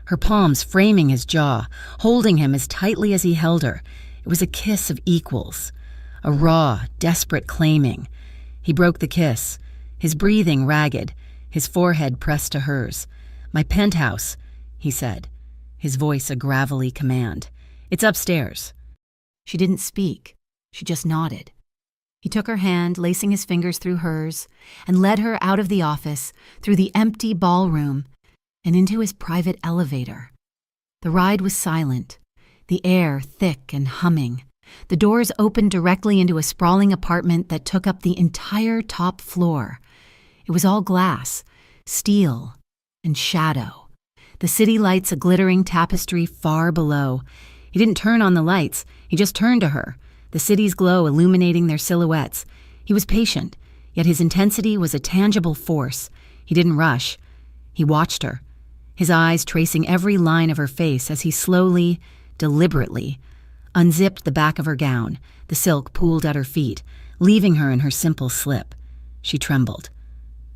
Her palms framing his jaw, holding him as tightly as he held her. It was a kiss of equals, a raw, desperate claiming. He broke the kiss, his breathing ragged, his forehead pressed to hers. "My penthouse," he said, his voice a gravelly command. "It's upstairs." She didn't speak. She just nodded. He took her hand, lacing his fingers through hers, and led her out of the office, through the empty ballroom, and into his private elevator. The ride was silent, the air thick and humming. The doors opened directly into a sprawling apartment that took up the entire top floor. It was all glass, steel, and shadow. The city lights a glittering tapestry far below. He didn't turn on the lights. He just turned to her, the city's glow illuminating their silhouettes. He was patient, yet his intensity was a tangible force. He didn't rush. He watched her, his eyes tracing every line of her face as he slowly, deliberately, unzipped the back of her gown, the silk pooled at her feet, leaving her in her simple slip. She trembled.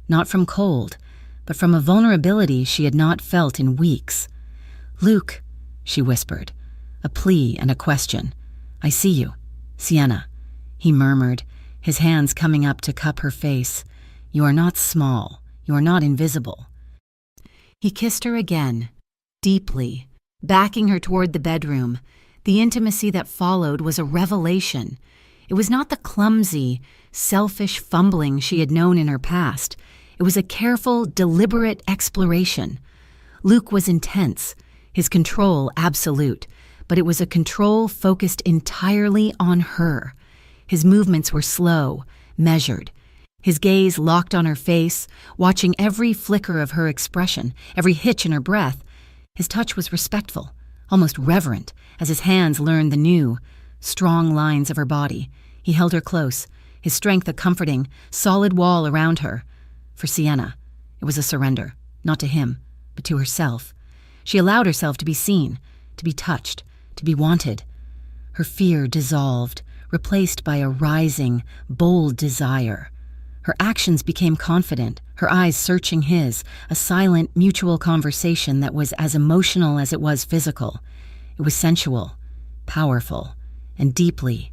Not from cold, but from a vulnerability she had not felt in weeks. "Luke," she whispered, a plea and a question. "I see you. Sienna," he murmured, his hands coming up to cup her face. "You are not small. You are not invisible." He kissed her again, deeply, backing her toward the bedroom. The intimacy that followed was a revelation. It was not the clumsy, selfish fumbling she had known in her past. It was a careful, deliberate exploration. Luke was intense, his control absolute, but it was a control focused entirely on her. His movements were slow, measured. His gaze locked on her face, watching every flicker of her expression, every hitch in her breath. His touch was respectful, almost reverent, as his hands learned the new, strong lines of her body. He held her close, his strength a comforting, solid wall around her. For Sienna, it was a surrender, not to him, but to herself. She allowed herself to be seen, to be touched, to be wanted. Her fear dissolved, replaced by a rising, bold desire. Her actions became confident, her eyes searching his, a silent, mutual conversation that was as emotional as it was physical. It was sensual, powerful, and deeply,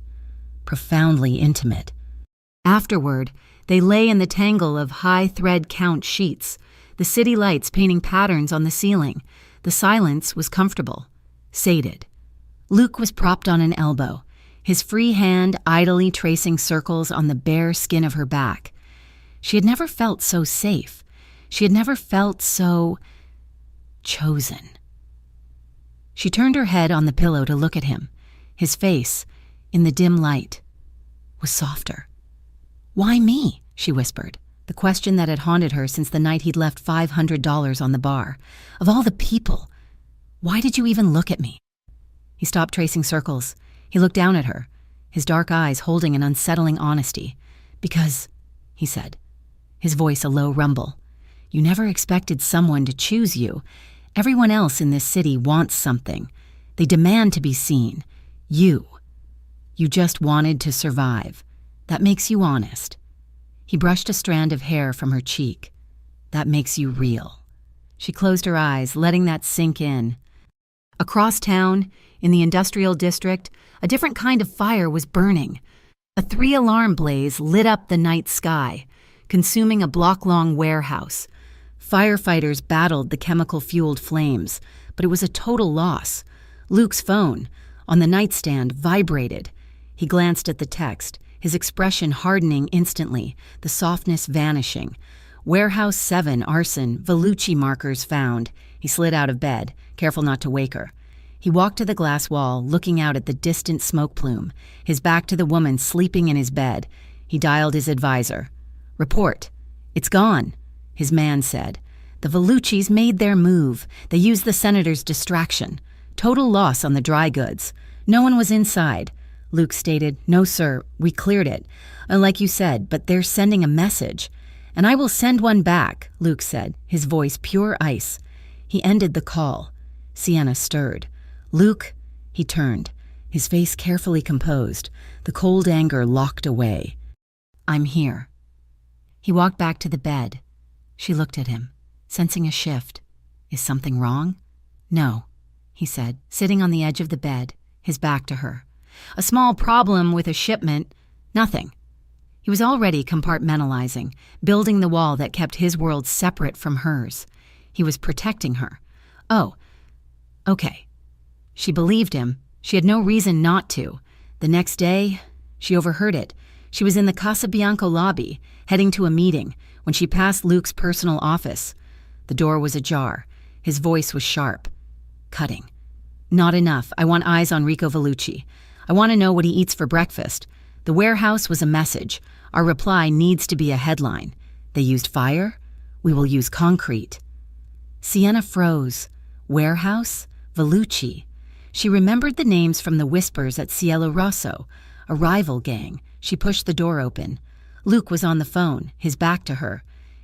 profoundly intimate. Afterward, they lay in the tangle of high thread count sheets, the city lights painting patterns on the ceiling. The silence was comfortable, sated. Luke was propped on an elbow, his free hand idly tracing circles on the bare skin of her back. She had never felt so safe. She had never felt so chosen. She turned her head on the pillow to look at him. His face, in the dim light, was softer. "Why me?" she whispered, the question that had haunted her since the night he'd left $500 on the bar. "Of all the people, why did you even look at me?" He stopped tracing circles. He looked down at her, his dark eyes holding an unsettling honesty. "Because," he said, his voice a low rumble, "you never expected someone to choose you. Everyone else in this city wants something. They demand to be seen. You just wanted to survive. That makes you honest." He brushed a strand of hair from her cheek. "That makes you real." She closed her eyes, letting that sink in. Across town, in the industrial district, a different kind of fire was burning. A 3-alarm blaze lit up the night sky, consuming a block-long warehouse. Firefighters battled the chemical-fueled flames, but it was a total loss. Luke's phone, on the nightstand, vibrated. He glanced at the text, his expression hardening instantly, the softness vanishing. "Warehouse 7 arson, Vellucci markers found." He slid out of bed, careful not to wake her. He walked to the glass wall, looking out at the distant smoke plume, his back to the woman sleeping in his bed. He dialed his advisor. "Report. It's gone," his man said. "The Velluccis made their move. They used the senator's distraction. Total loss on the dry goods. No one was inside." Luke stated, "No, sir, we cleared it. Like you said, but they're sending a message." "And I will send one back," Luke said, his voice pure ice. He ended the call. Sienna stirred. "Luke," he turned, his face carefully composed, the cold anger locked away. "I'm here." He walked back to the bed. She looked at him, sensing a shift. "Is something wrong?" "No," he said, sitting on the edge of the bed, his back to her. "A small problem with a shipment. Nothing." He was already compartmentalizing, building the wall that kept his world separate from hers. He was protecting her. "Oh, okay." She believed him. She had no reason not to. The next day, she overheard it. She was in the Casa Bianco lobby, heading to a meeting, when she passed Luke's personal office. The door was ajar. His voice was sharp, cutting. "Not enough. I want eyes on Rico Vellucci. I want to know what he eats for breakfast. The warehouse was a message. Our reply needs to be a headline. They used fire? We will use concrete." Sienna froze. Warehouse? Vellucci. She remembered the names from the whispers at Cielo Rosso. A rival gang. She pushed the door open. Luke was on the phone, his back to her.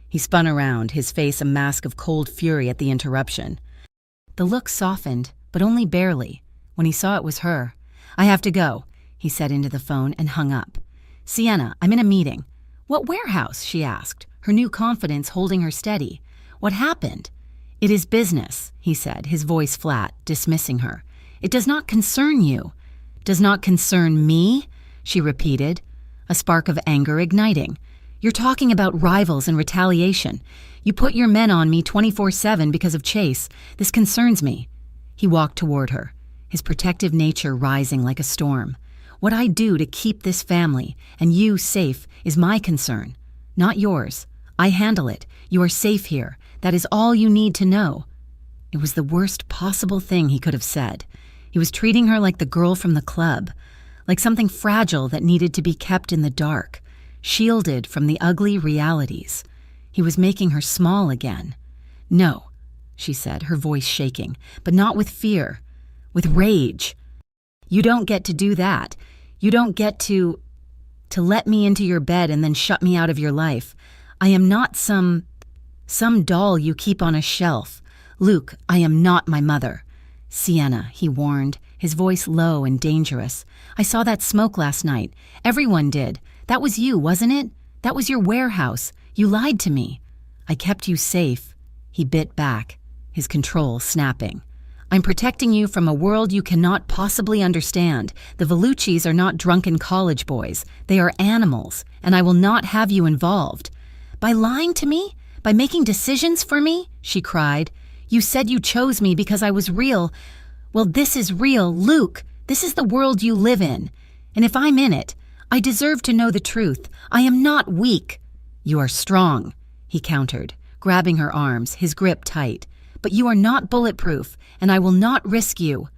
He spun around, his face a mask of cold fury at the interruption. The look softened, but only barely, when he saw it was her. "I have to go," he said into the phone and hung up. "Sienna, I'm in a meeting." "What warehouse?" she asked, her new confidence holding her steady. "What happened?" "It is business," he said, his voice flat, dismissing her. "It does not concern you." "Does not concern me?" she repeated, a spark of anger igniting. "You're talking about rivals and retaliation. You put your men on me 24/7 because of Chase. This concerns me." He walked toward her, his protective nature rising like a storm. "What I do to keep this family and you safe is my concern, not yours. I handle it. You are safe here. That is all you need to know." It was the worst possible thing he could have said. He was treating her like the girl from the club, like something fragile that needed to be kept in the dark, shielded from the ugly realities. He was making her small again. "No," she said, her voice shaking, but not with fear, with rage. "You don't get to do that. You don't get to let me into your bed and then shut me out of your life. I am not some doll you keep on a shelf. Luke, I am not my mother." "Sienna," he warned, his voice low and dangerous. "I saw that smoke last night. Everyone did. That was you, wasn't it? That was your warehouse. You lied to me." "I kept you safe." He bit back, his control snapping. "I'm protecting you from a world you cannot possibly understand. The Velluccis are not drunken college boys. They are animals, and I will not have you involved." "By lying to me? By making decisions for me?" she cried. "You said you chose me because I was real. Well, this is real, Luke. This is the world you live in. And if I'm in it, I deserve to know the truth. I am not weak." "You are strong," he countered, grabbing her arms, his grip tight. "But you are not bulletproof, and I will not risk you."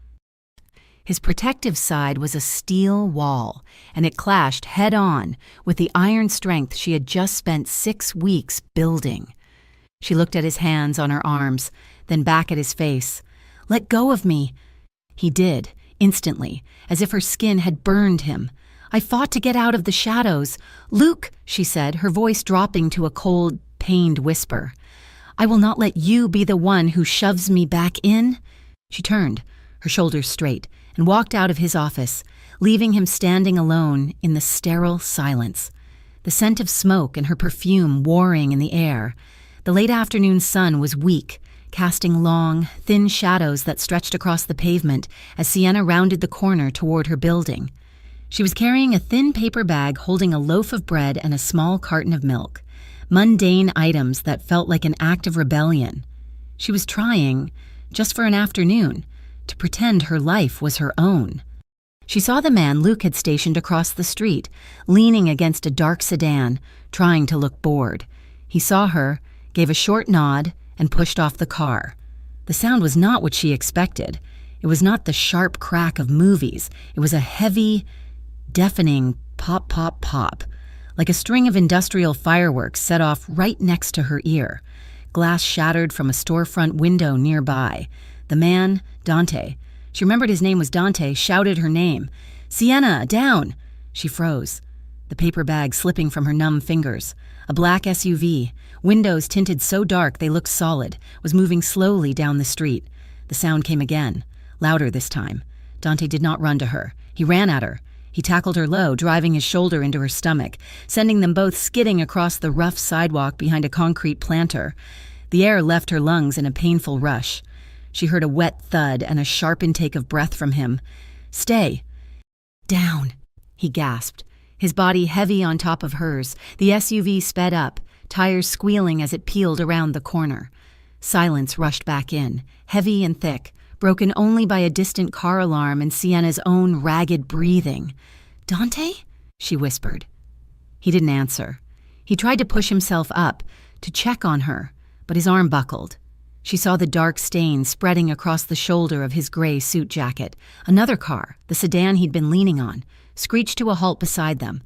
His protective side was a steel wall, and it clashed head-on with the iron strength she had just spent 6 weeks building. She looked at his hands on her arms, then back at his face. "Let go of me." He did, instantly, as if her skin had burned him. "I fought to get out of the shadows." "Luke," she said, her voice dropping to a cold, pained whisper. "I will not let you be the one who shoves me back in." She turned, her shoulders straight, and walked out of his office, leaving him standing alone in the sterile silence. The scent of smoke and her perfume warring in the air. The late afternoon sun was weak, casting long, thin shadows that stretched across the pavement as Sienna rounded the corner toward her building. She was carrying a thin paper bag holding a loaf of bread and a small carton of milk, mundane items that felt like an act of rebellion. She was trying, just for an afternoon, to pretend her life was her own. She saw the man Luke had stationed across the street, leaning against a dark sedan, trying to look bored. He saw her, gave a short nod, and pushed off the car. The sound was not what she expected. It was not the sharp crack of movies. It was a heavy, deafening pop, pop, pop, like a string of industrial fireworks set off right next to her ear. Glass shattered from a storefront window nearby. The man, Dante, she remembered his name was Dante, shouted her name. "Sienna, down!" She froze, the paper bag slipping from her numb fingers. A black SUV, windows tinted so dark they looked solid, was moving slowly down the street. The sound came again, louder this time. Dante did not run to her. He ran at her. He tackled her low, driving his shoulder into her stomach, sending them both skidding across the rough sidewalk behind a concrete planter. The air left her lungs in a painful rush. She heard a wet thud and a sharp intake of breath from him. "Stay." "Down," he gasped, his body heavy on top of hers. The SUV sped up, tires squealing as it peeled around the corner. Silence rushed back in, heavy and thick, broken only by a distant car alarm and Sienna's own ragged breathing. "Dante?" she whispered. He didn't answer. He tried to push himself up, to check on her, but his arm buckled. She saw the dark stain spreading across the shoulder of his gray suit jacket. Another car, the sedan he'd been leaning on, screeched to a halt beside them.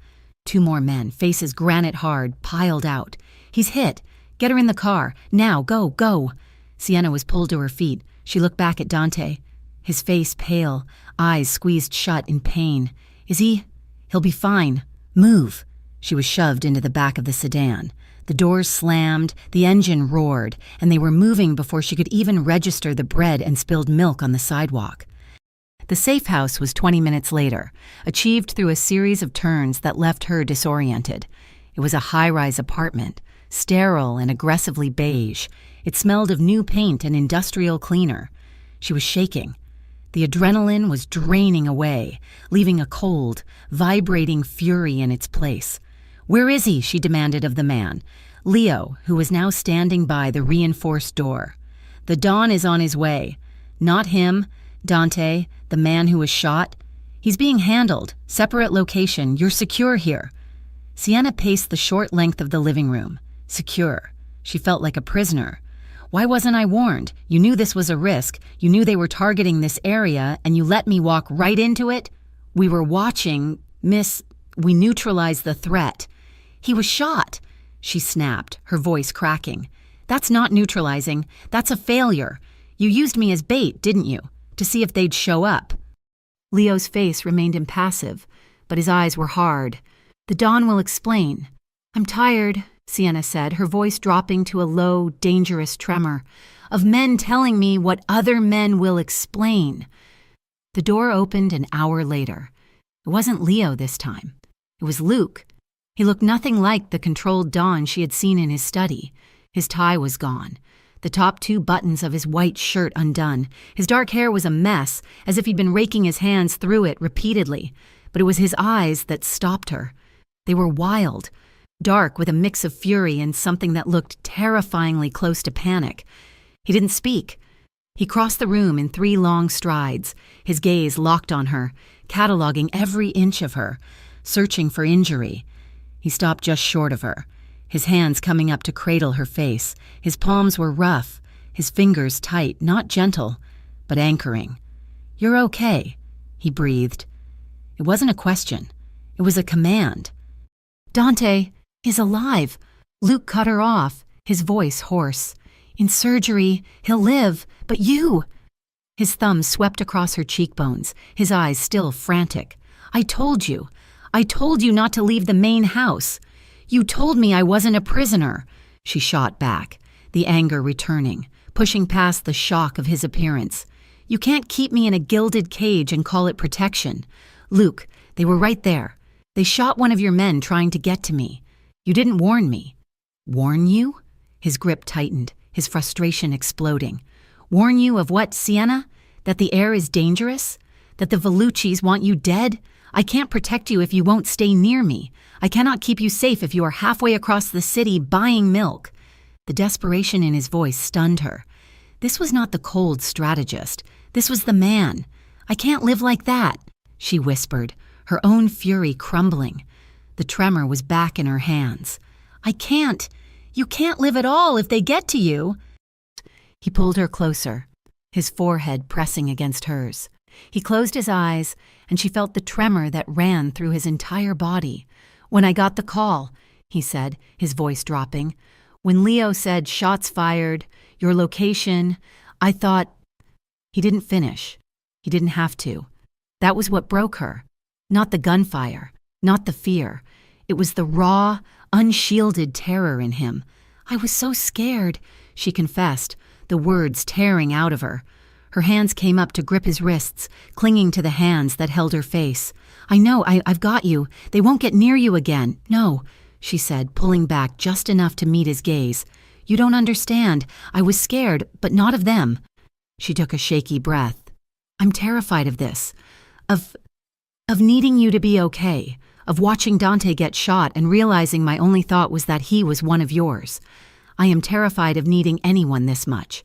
2 more men, faces granite hard, piled out. "He's hit. Get her in the car. Now, go, go." Sienna was pulled to her feet. She looked back at Dante, his face pale, eyes squeezed shut in pain. He'll He'll be fine. Move." She was shoved into the back of the sedan. The doors slammed, the engine roared, and they were moving before she could even register the bread and spilled milk on the sidewalk. The safe house was 20 minutes later, achieved through a series of turns that left her disoriented. It was a high-rise apartment, sterile and aggressively beige. It smelled of new paint and industrial cleaner. She was shaking. The adrenaline was draining away, leaving a cold, vibrating fury in its place. "Where is he?" she demanded of the man, Leo, who was now standing by the reinforced door. "The Don is on his way. Not him, Dante, the man who was shot. He's being handled. Separate location. You're secure here." Sienna paced the short length of the living room. Secure. She felt like a prisoner. "Why wasn't I warned? You knew this was a risk. You knew they were targeting this area, and you let me walk right into it? We were watching, Miss. We neutralized the threat." "He was shot," she snapped, her voice cracking. "That's not neutralizing. That's a failure. You used me as bait, didn't you? To see if they'd show up." Leo's face remained impassive, but his eyes were hard. "The Don will explain." "I'm tired," Sienna said, her voice dropping to a low, dangerous tremor, "of men telling me what other men will explain." The door opened an hour later. It wasn't Leo this time. It was Luke. He looked nothing like the controlled Don she had seen in his study. His tie was gone, the top 2 buttons of his white shirt undone. His dark hair was a mess, as if he'd been raking his hands through it repeatedly, but it was his eyes that stopped her. They were wild, dark with a mix of fury and something that looked terrifyingly close to panic. He didn't speak. He crossed the room in 3 long strides, his gaze locked on her, cataloging every inch of her, searching for injury. He stopped just short of her, his hands coming up to cradle her face. His palms were rough, his fingers tight, not gentle, but anchoring. "You're okay," he breathed. It wasn't a question. It was a command. "Dante is alive." Luke cut her off, his voice hoarse. "In surgery, he'll live, but you—" His thumb swept across her cheekbones, his eyes still frantic. I told you not to leave the main house. You told me I wasn't a prisoner." She shot back, the anger returning, pushing past the shock of his appearance. "You can't keep me in a gilded cage and call it protection. Luke, they were right there. They shot one of your men trying to get to me. You didn't warn me." "Warn you?" His grip tightened, his frustration exploding. "Warn you of what, Sienna? That the air is dangerous? That the Velluccis want you dead? I can't protect you if you won't stay near me. I cannot keep you safe if you are halfway across the city buying milk." The desperation in his voice stunned her. This was not the cold strategist. This was the man. "I can't live like that," she whispered, her own fury crumbling. The tremor was back in her hands. "I can't. You can't live at all if they get to you." He pulled her closer, his forehead pressing against hers. He closed his eyes, and she felt the tremor that ran through his entire body. "When I got the call," he said, his voice dropping. "When Leo said, 'Shots fired, your location,' I thought—" He didn't finish. He didn't have to. That was what broke her. Not the gunfire, not the fear. It was the raw, unshielded terror in him. "I was so scared," she confessed, the words tearing out of her. Her hands came up to grip his wrists, clinging to the hands that held her face. "I know, I've got you. They won't get near you again." "No," she said, pulling back just enough to meet his gaze. "You don't understand. I was scared, but not of them." She took a shaky breath. "I'm terrified of this. Of needing you to be okay. Of watching Dante get shot and realizing my only thought was that he was one of yours. I am terrified of needing anyone this much."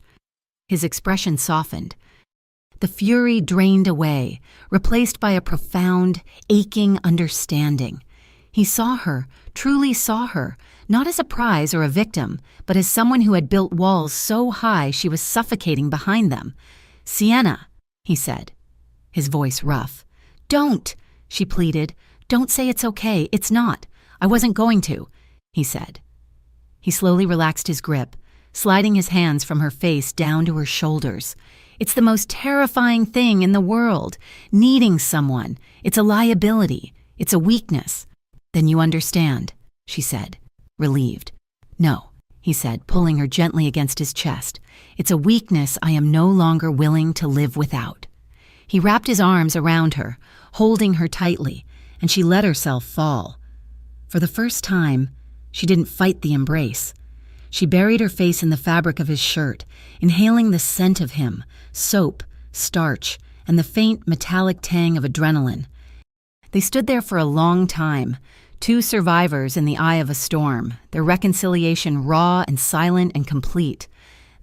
His expression softened. The fury drained away, replaced by a profound, aching understanding. He saw her, truly saw her, not as a prize or a victim, but as someone who had built walls so high she was suffocating behind them. "Sienna," he said, his voice rough. "Don't," she pleaded. "Don't say it's okay. It's not. I wasn't going to," he said. He slowly relaxed his grip, sliding his hands from her face down to her shoulders. "It's the most terrifying thing in the world. Needing someone. It's a liability. It's a weakness." "Then you understand," she said, relieved. "No," he said, pulling her gently against his chest. "It's a weakness I am no longer willing to live without." He wrapped his arms around her, holding her tightly, and she let herself fall. For the first time, she didn't fight the embrace. She buried her face in the fabric of his shirt, inhaling the scent of him, soap, starch, and the faint metallic tang of adrenaline. They stood there for a long time, two survivors in the eye of a storm, their reconciliation raw and silent and complete.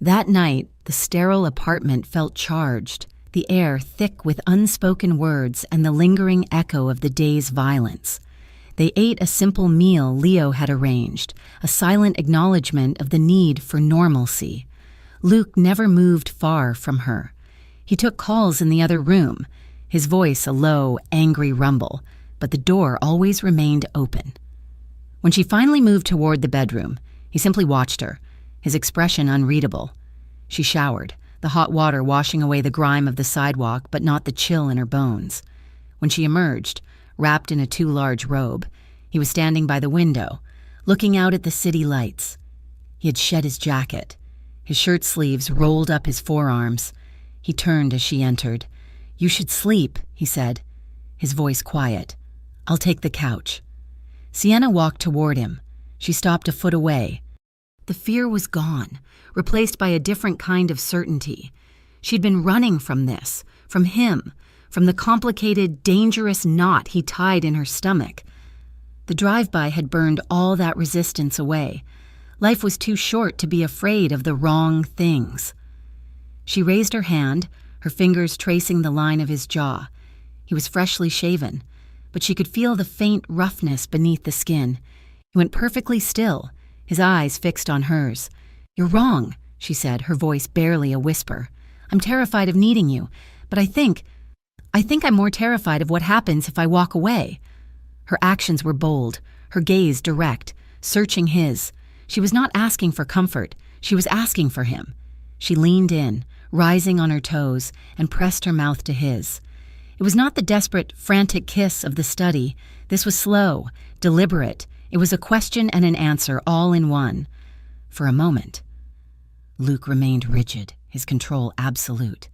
That night, the sterile apartment felt charged, the air thick with unspoken words and the lingering echo of the day's violence. They ate a simple meal Leo had arranged, a silent acknowledgement of the need for normalcy. Luke never moved far from her. He took calls in the other room, his voice a low, angry rumble, but the door always remained open. When she finally moved toward the bedroom, he simply watched her, his expression unreadable. She showered, the hot water washing away the grime of the sidewalk but not the chill in her bones. When she emerged, wrapped in a too large robe, he was standing by the window, looking out at the city lights. He had shed his jacket. His shirt sleeves rolled up his forearms. He turned as she entered. "You should sleep," he said, his voice quiet. "I'll take the couch." Sienna walked toward him. She stopped a foot away. The fear was gone, replaced by a different kind of certainty. She'd been running from this, from him, from the complicated, dangerous knot he tied in her stomach. The drive-by had burned all that resistance away. Life was too short to be afraid of the wrong things. She raised her hand, her fingers tracing the line of his jaw. He was freshly shaven, but she could feel the faint roughness beneath the skin. He went perfectly still, his eyes fixed on hers. "You're wrong," she said, her voice barely a whisper. "I'm terrified of needing you, but I think I'm more terrified of what happens if I walk away." Her actions were bold, her gaze direct, searching his. She was not asking for comfort, she was asking for him. She leaned in, rising on her toes, and pressed her mouth to his. It was not the desperate, frantic kiss of the study. This was slow, deliberate. It was a question and an answer all in one. For a moment, Luke remained rigid, his control absolute.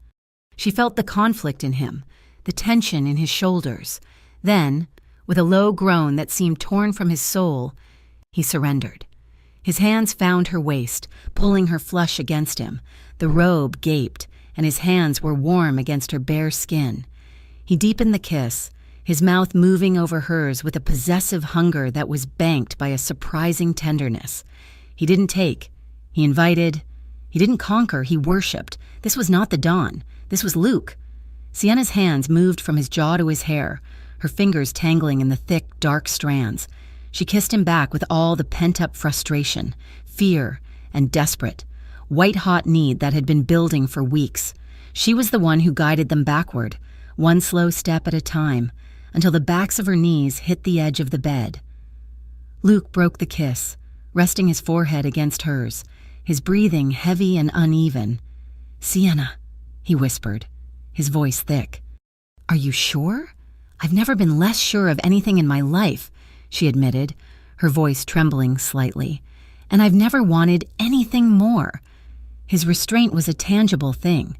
She felt the conflict in him, the tension in his shoulders. Then, with a low groan that seemed torn from his soul, he surrendered. His hands found her waist, pulling her flush against him. The robe gaped, and his hands were warm against her bare skin. He deepened the kiss, his mouth moving over hers with a possessive hunger that was banked by a surprising tenderness. He didn't take. He invited. He didn't conquer, he worshipped. This was not the Dawn. This was Luke. Sienna's hands moved from his jaw to his hair, her fingers tangling in the thick, dark strands. She kissed him back with all the pent-up frustration, fear, and desperate, white-hot need that had been building for weeks. She was the one who guided them backward, one slow step at a time, until the backs of her knees hit the edge of the bed. Luke broke the kiss, resting his forehead against hers, his breathing heavy and uneven. "Sienna," he whispered, his voice thick. "Are you sure? I've never been less sure of anything in my life," she admitted, her voice trembling slightly. "And I've never wanted anything more." His restraint was a tangible thing.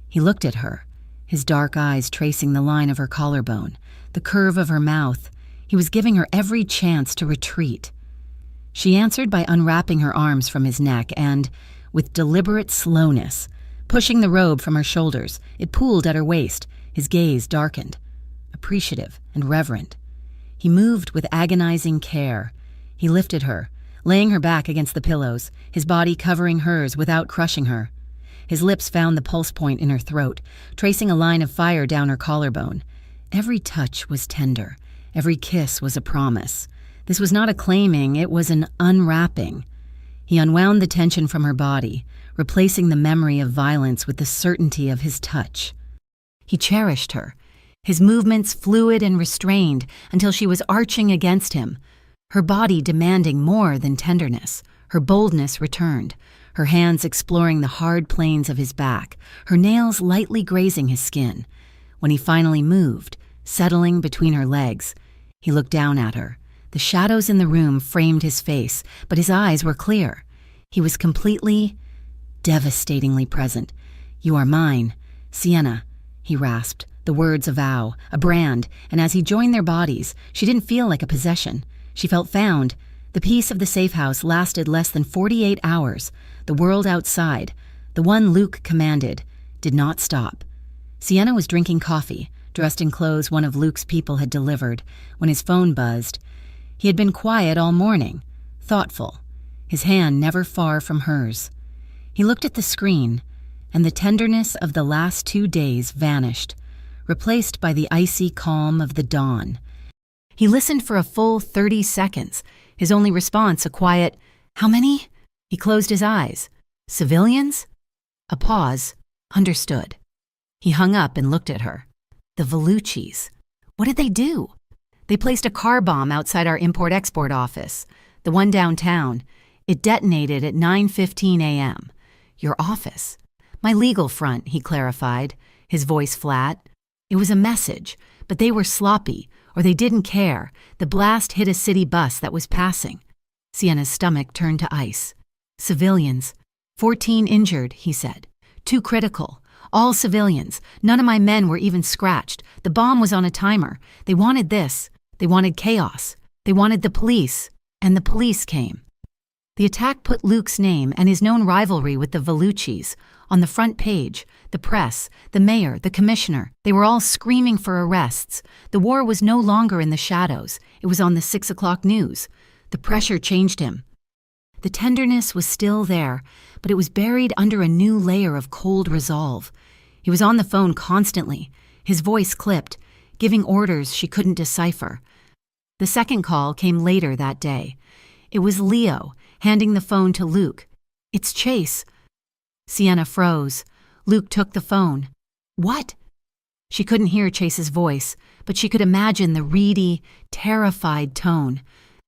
He looked at her, his dark eyes tracing the line of her collarbone, the curve of her mouth. He was giving her every chance to retreat. She answered by unwrapping her arms from his neck and, with deliberate slowness, pushing the robe from her shoulders, it pooled at her waist, his gaze darkened, appreciative and reverent. He moved with agonizing care. He lifted her, laying her back against the pillows, his body covering hers without crushing her. His lips found the pulse point in her throat, tracing a line of fire down her collarbone. Every touch was tender. Every kiss was a promise. This was not a claiming, it was an unwrapping. He unwound the tension from her body, replacing the memory of violence with the certainty of his touch. He cherished her, his movements fluid and restrained until she was arching against him, her body demanding more than tenderness. Her boldness returned, her hands exploring the hard planes of his back, her nails lightly grazing his skin. When he finally moved, settling between her legs, He looked down at her. The shadows in the room framed his face, but his eyes were clear. He was completely, devastatingly present. "You are mine, Sienna," he rasped, the words a vow, a brand, and as he joined their bodies, she didn't feel like a possession. She felt found. The peace of the safe house lasted less than 48 hours. The world outside, the one Luke commanded, did not stop. Sienna was drinking coffee, dressed in clothes one of Luke's people had delivered, when his phone buzzed. He had been quiet all morning, thoughtful, his hand never far from hers. He looked at the screen, and the tenderness of the last 2 days vanished, replaced by the icy calm of the dawn. He listened for a full 30 seconds, his only response a quiet, "How many?" He closed his eyes. "Civilians?" A pause. Understood. He hung up and looked at her. The Velluccis. What did they do? They placed a car bomb outside our import-export office, the one downtown. It detonated at 9:15 a.m. Your office. My legal front, he clarified, his voice flat. It was a message, but they were sloppy, or they didn't care. The blast hit a city bus that was passing. Sienna's stomach turned to ice. Civilians. 14 injured, he said. 2 critical. All civilians. None of my men were even scratched. The bomb was on a timer. They wanted this. They wanted chaos. They wanted the police. And the police came. The attack put Luke's name and his known rivalry with the Velluccis on the front page. The press, the mayor, the commissioner, they were all screaming for arrests. The war was no longer in the shadows. It was on the 6 o'clock news. The pressure changed him. The tenderness was still there, but it was buried under a new layer of cold resolve. He was on the phone constantly, his voice clipped, giving orders she couldn't decipher. The second call came later that day. It was Leo, handing the phone to Luke. "It's Chase." Sienna froze. Luke took the phone. "What?" She couldn't hear Chase's voice, but she could imagine the reedy, terrified tone.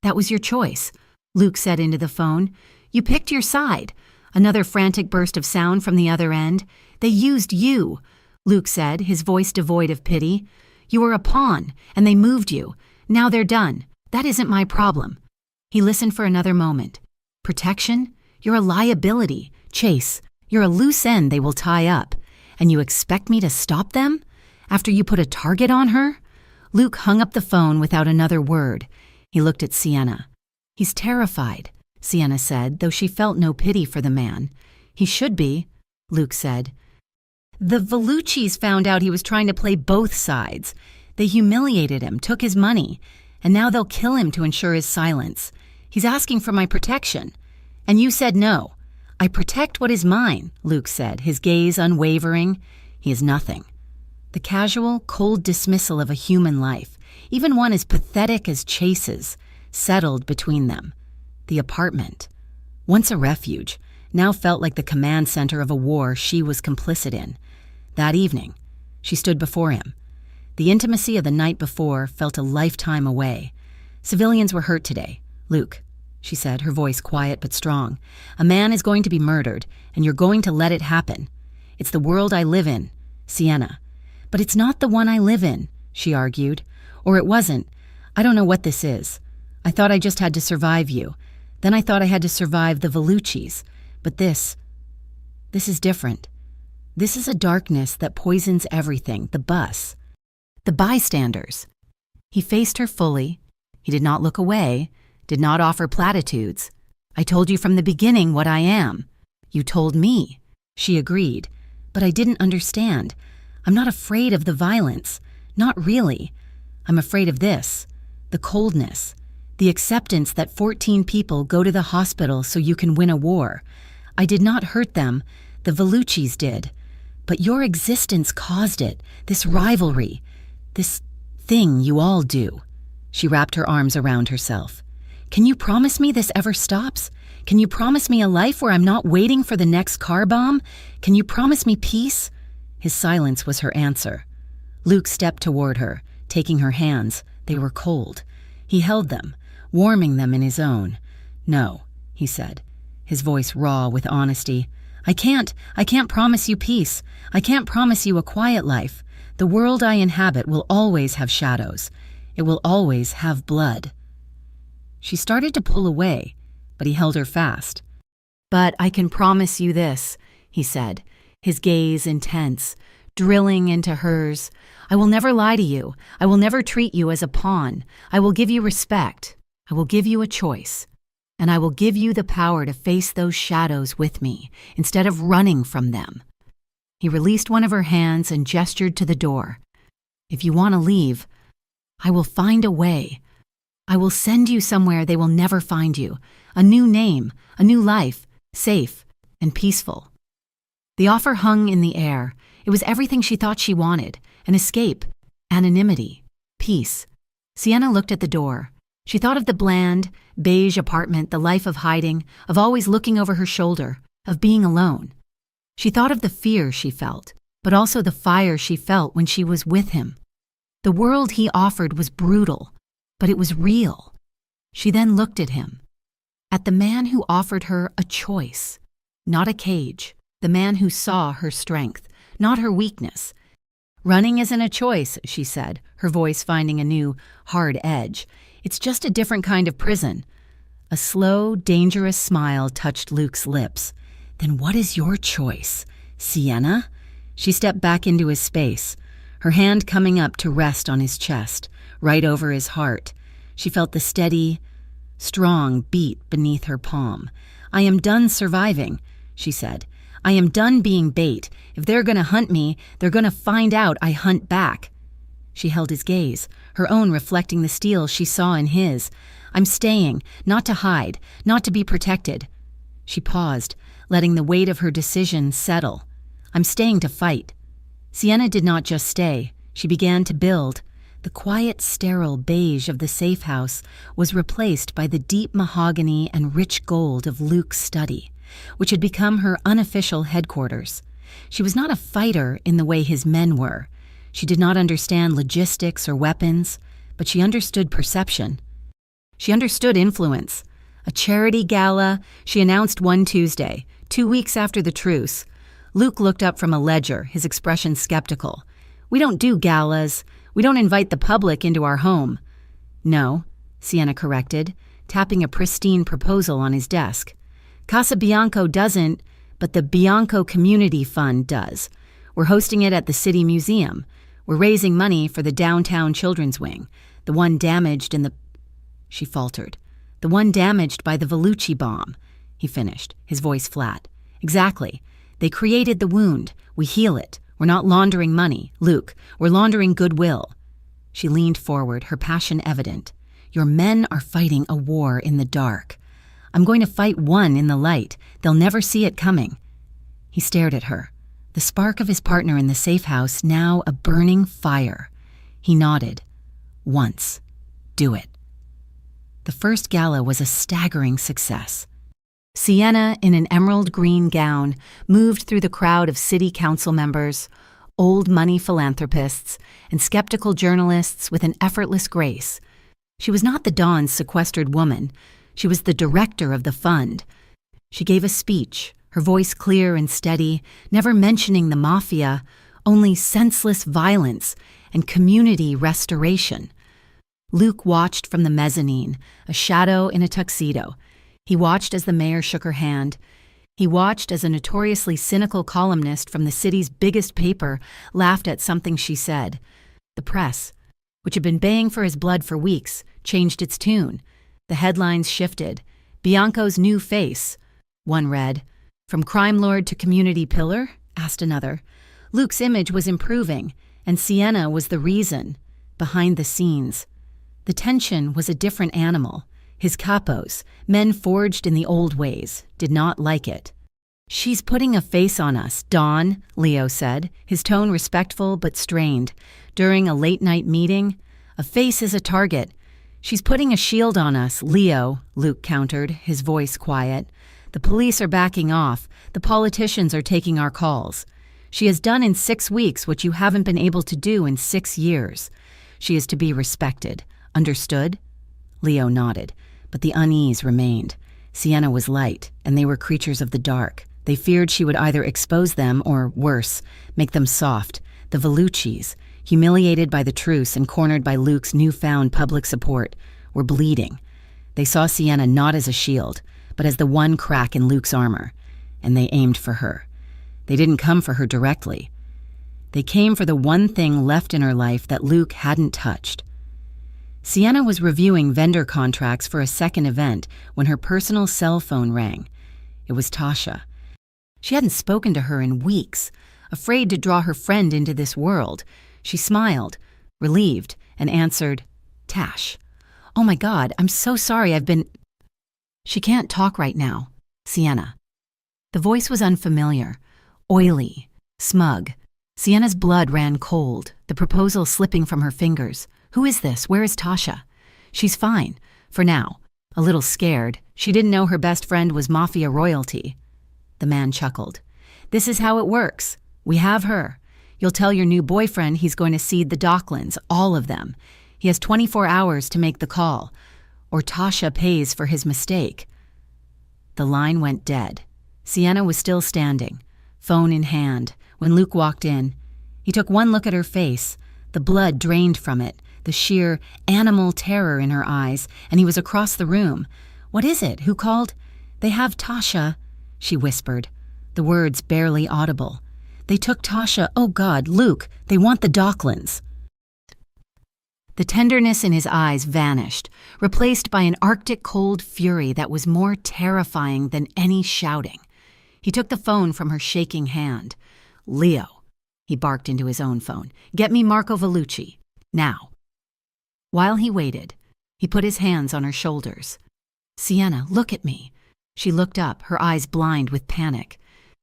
"That was your choice," Luke said into the phone. "You picked your side." Another frantic burst of sound from the other end. "They used you," Luke said, his voice devoid of pity. "You were a pawn, and they moved you. Now they're done. That isn't my problem." He listened for another moment. "Protection? You're a liability. Chase, you're a loose end they will tie up. And you expect me to stop them? After you put a target on her?" Luke hung up the phone without another word. He looked at Sienna. "He's terrified," Sienna said, though she felt no pity for the man. "He should be," Luke said. "The Velluccis found out he was trying to play both sides. They humiliated him, took his money, and now they'll kill him to ensure his silence. He's asking for my protection. And you said no." "I protect what is mine," Luke said, his gaze unwavering. "He is nothing." The casual, cold dismissal of a human life, even one as pathetic as Chase's, settled between them. The apartment, once a refuge, now felt like the command center of a war she was complicit in. That evening, she stood before him. The intimacy of the night before felt a lifetime away. "Civilians were hurt today, Luke," she said, her voice quiet but strong. "A man is going to be murdered, and you're going to let it happen. It's the world I live in, Sienna." "But it's not the one I live in," she argued. "Or it wasn't. I don't know what this is. I thought I just had to survive you. Then I thought I had to survive the Velluccis. But this is different. This is a darkness that poisons everything, the bus, the bystanders." He faced her fully. He did not look away, did not offer platitudes. "I told you from the beginning what I am." "You told me," she agreed. "But I didn't understand. I'm not afraid of the violence. Not really. I'm afraid of this, the coldness, the acceptance that 14 people go to the hospital so you can win a war. I did not hurt them. The Velluccis did. But your existence caused it, this rivalry, this thing you all do." She wrapped her arms around herself. "Can you promise me this ever stops? Can you promise me a life where I'm not waiting for the next car bomb? Can you promise me peace?" His silence was her answer. Luke stepped toward her, taking her hands. They were cold. He held them, warming them in his own. "No," he said, his voice raw with honesty. I can't promise you peace. I can't promise you a quiet life. The world I inhabit will always have shadows. It will always have blood. She started to pull away, but he held her fast. "But I can promise you this," he said, his gaze intense, drilling into hers. "I will never lie to you. I will never treat you as a pawn. I will give you respect. I will give you a choice. And I will give you the power to face those shadows with me, instead of running from them." He released one of her hands and gestured to the door. "If you want to leave, I will find a way. I will send you somewhere they will never find you. A new name, a new life, safe and peaceful." The offer hung in the air. It was everything she thought she wanted: an escape, anonymity, peace. Sienna looked at the door. She thought of the bland, beige apartment, the life of hiding, of always looking over her shoulder, of being alone. She thought of the fear she felt, but also the fire she felt when she was with him. The world he offered was brutal, but it was real. She then looked at him, at the man who offered her a choice, not a cage, the man who saw her strength, not her weakness. "Running isn't a choice," she said, her voice finding a new, hard edge. "It's just a different kind of prison." A slow, dangerous smile touched Luke's lips. "Then what is your choice, Sienna?" She stepped back into his space, her hand coming up to rest on his chest, right over his heart. She felt the steady, strong beat beneath her palm. "I am done surviving," she said. "I am done being bait. If they're going to hunt me, they're going to find out I hunt back." She held his gaze, her own reflecting the steel she saw in his. "I'm staying, not to hide, not to be protected." She paused, letting the weight of her decision settle. "I'm staying to fight." Sienna did not just stay. She began to build. The quiet, sterile beige of the safe house was replaced by the deep mahogany and rich gold of Luke's study, which had become her unofficial headquarters. She was not a fighter in the way his men were. She did not understand logistics or weapons, but she understood perception. She understood influence. A charity gala, she announced one Tuesday, 2 weeks after the truce. Luke looked up from a ledger, his expression skeptical. "We don't do galas. We don't invite the public into our home." "No," Sienna corrected, tapping a pristine proposal on his desk. "Casa Bianco doesn't, but the Bianco Community Fund does. We're hosting it at the City Museum. We're raising money for the downtown children's wing, the one damaged in the—" She faltered. "The one damaged by the Vellucci bomb," he finished, his voice flat. "Exactly. They created the wound. We heal it. We're not laundering money, Luke. We're laundering goodwill." She leaned forward, her passion evident. "Your men are fighting a war in the dark. I'm going to fight one in the light. They'll never see it coming." He stared at her, the spark of his partner in the safe house now a burning fire. He nodded. "Once. Do it." The first gala was a staggering success. Sienna, in an emerald green gown, moved through the crowd of city council members, old money philanthropists, and skeptical journalists with an effortless grace. She was not the Dawn's sequestered woman. She was the director of the fund. She gave a speech, her voice clear and steady, never mentioning the Mafia, only senseless violence and community restoration. Luke watched from the mezzanine, a shadow in a tuxedo. He watched as the mayor shook her hand. He watched as a notoriously cynical columnist from the city's biggest paper laughed at something she said. The press, which had been baying for his blood for weeks, changed its tune. The headlines shifted. "Bianco's new face," one read. "From crime lord to community pillar?" asked another. Luke's image was improving, and Sienna was the reason, behind the scenes. The tension was a different animal. His capos, men forged in the old ways, did not like it. "She's putting a face on us, Dawn," Leo said, his tone respectful but strained. During a late-night meeting, "A face is a target. She's putting a shield on us, Leo," Luke countered, his voice quiet. "The police are backing off. The politicians are taking our calls. She has done in 6 weeks what you haven't been able to do in 6 years. She is to be respected. Understood?" Leo nodded, but the unease remained. Sienna was light, and they were creatures of the dark. They feared she would either expose them or, worse, make them soft. The Velluccis, humiliated by the truce and cornered by Luke's newfound public support, were bleeding. They saw Sienna not as a shield, but as the one crack in Luke's armor, and they aimed for her. They didn't come for her directly. They came for the one thing left in her life that Luke hadn't touched. Sienna was reviewing vendor contracts for a second event when her personal cell phone rang. It was Tasha. She hadn't spoken to her in weeks. Afraid to draw her friend into this world, she smiled, relieved, and answered, "Tash. Oh my God, I'm so sorry I've been—" "She can't talk right now, Sienna." The voice was unfamiliar, oily, smug. Sienna's blood ran cold, the proposal slipping from her fingers. Who is this? Where is Tasha? She's fine, for now. A little scared. She didn't know her best friend was Mafia royalty. The man chuckled. "This is how it works. We have her. You'll tell your new boyfriend he's going to cede the Docklands, all of them. He has 24 hours to make the call, or Tasha pays for his mistake." The line went dead. Sienna was still standing, phone in hand, when Luke walked in. He took one look at her face, the blood drained from it, the sheer animal terror in her eyes, and he was across the room. "What is it? Who called?" "They have Tasha," she whispered, the words barely audible. "They took Tasha. Oh God, Luke, they want the Docklands." The tenderness in his eyes vanished, replaced by an arctic cold fury that was more terrifying than any shouting. He took the phone from her shaking hand. "Leo," he barked into his own phone, "get me Marco Vellucci. Now." While he waited, he put his hands on her shoulders. "Sienna, look at me." She looked up, her eyes blind with panic.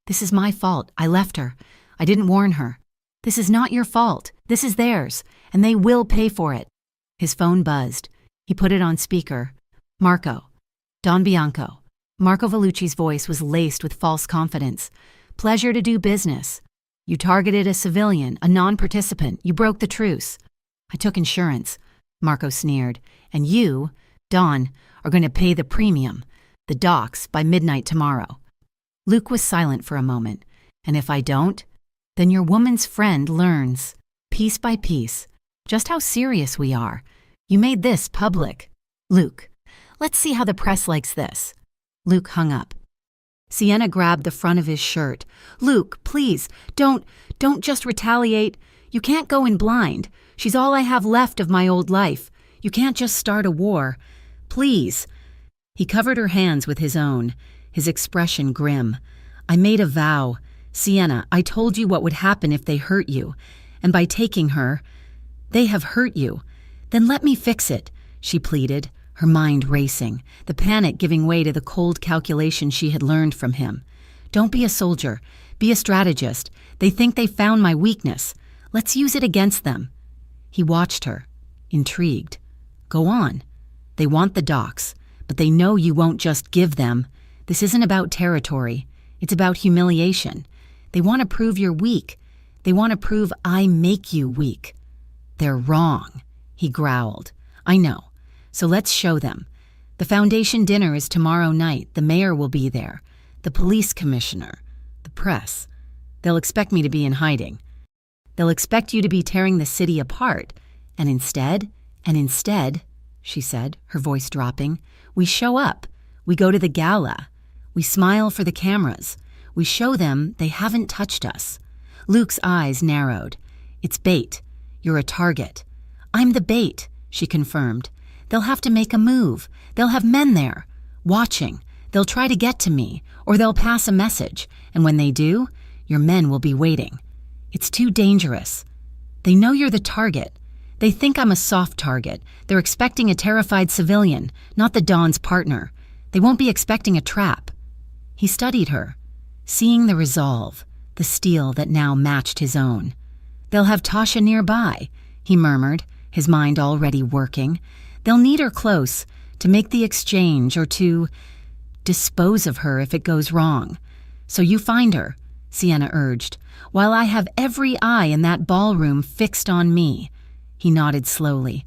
"This is my fault. I left her. I didn't warn her. This is not your fault. This is theirs, and they will pay for it." His phone buzzed. He put it on speaker. "Marco. Don Bianco." Marco Vellucci's voice was laced with false confidence. "Pleasure to do business. You targeted a civilian, a non-participant. You broke the truce." "I took insurance," Marco sneered. "And you, Don, are going to pay the premium, the docks, by midnight tomorrow." Luke was silent for a moment. "And if I don't, then your woman's friend learns, piece by piece, just how serious we are. You made this public. Luke, let's see how the press likes this." Luke hung up. Sienna grabbed the front of his shirt. "Luke, please, don't just retaliate. You can't go in blind. She's all I have left of my old life. You can't just start a war. Please." He covered her hands with his own, his expression grim. "I made a vow. Sienna, I told you what would happen if they hurt you. And by taking her, they have hurt you. Then let me fix it," she pleaded, her mind racing, the panic giving way to the cold calculation she had learned from him. "Don't be a soldier. Be a strategist. They think they found my weakness. Let's use it against them." He watched her, intrigued. "Go on. They want the docks, but they know you won't just give them. This isn't about territory. It's about humiliation. They want to prove you're weak. They want to prove I make you weak." "They're wrong," he growled. "I know. So let's show them. The foundation dinner is tomorrow night. The mayor will be there. The police commissioner. The press. They'll expect me to be in hiding. They'll expect you to be tearing the city apart. And instead, she said, her voice dropping, we show up. We go to the gala. We smile for the cameras. We show them they haven't touched us." Luke's eyes narrowed. "It's bait. You're a target." "I'm the bait," she confirmed. "They'll have to make a move. They'll have men there, watching. They'll try to get to me, or they'll pass a message. And when they do, your men will be waiting. It's too dangerous. They know you're the target. They think I'm a soft target. They're expecting a terrified civilian, not the Don's partner. They won't be expecting a trap." He studied her, seeing the resolve, the steel that now matched his own. "They'll have Tasha nearby," he murmured, his mind already working. "They'll need her close to make the exchange or to dispose of her if it goes wrong. So you find her," Sienna urged, "while I have every eye in that ballroom fixed on me." He nodded slowly.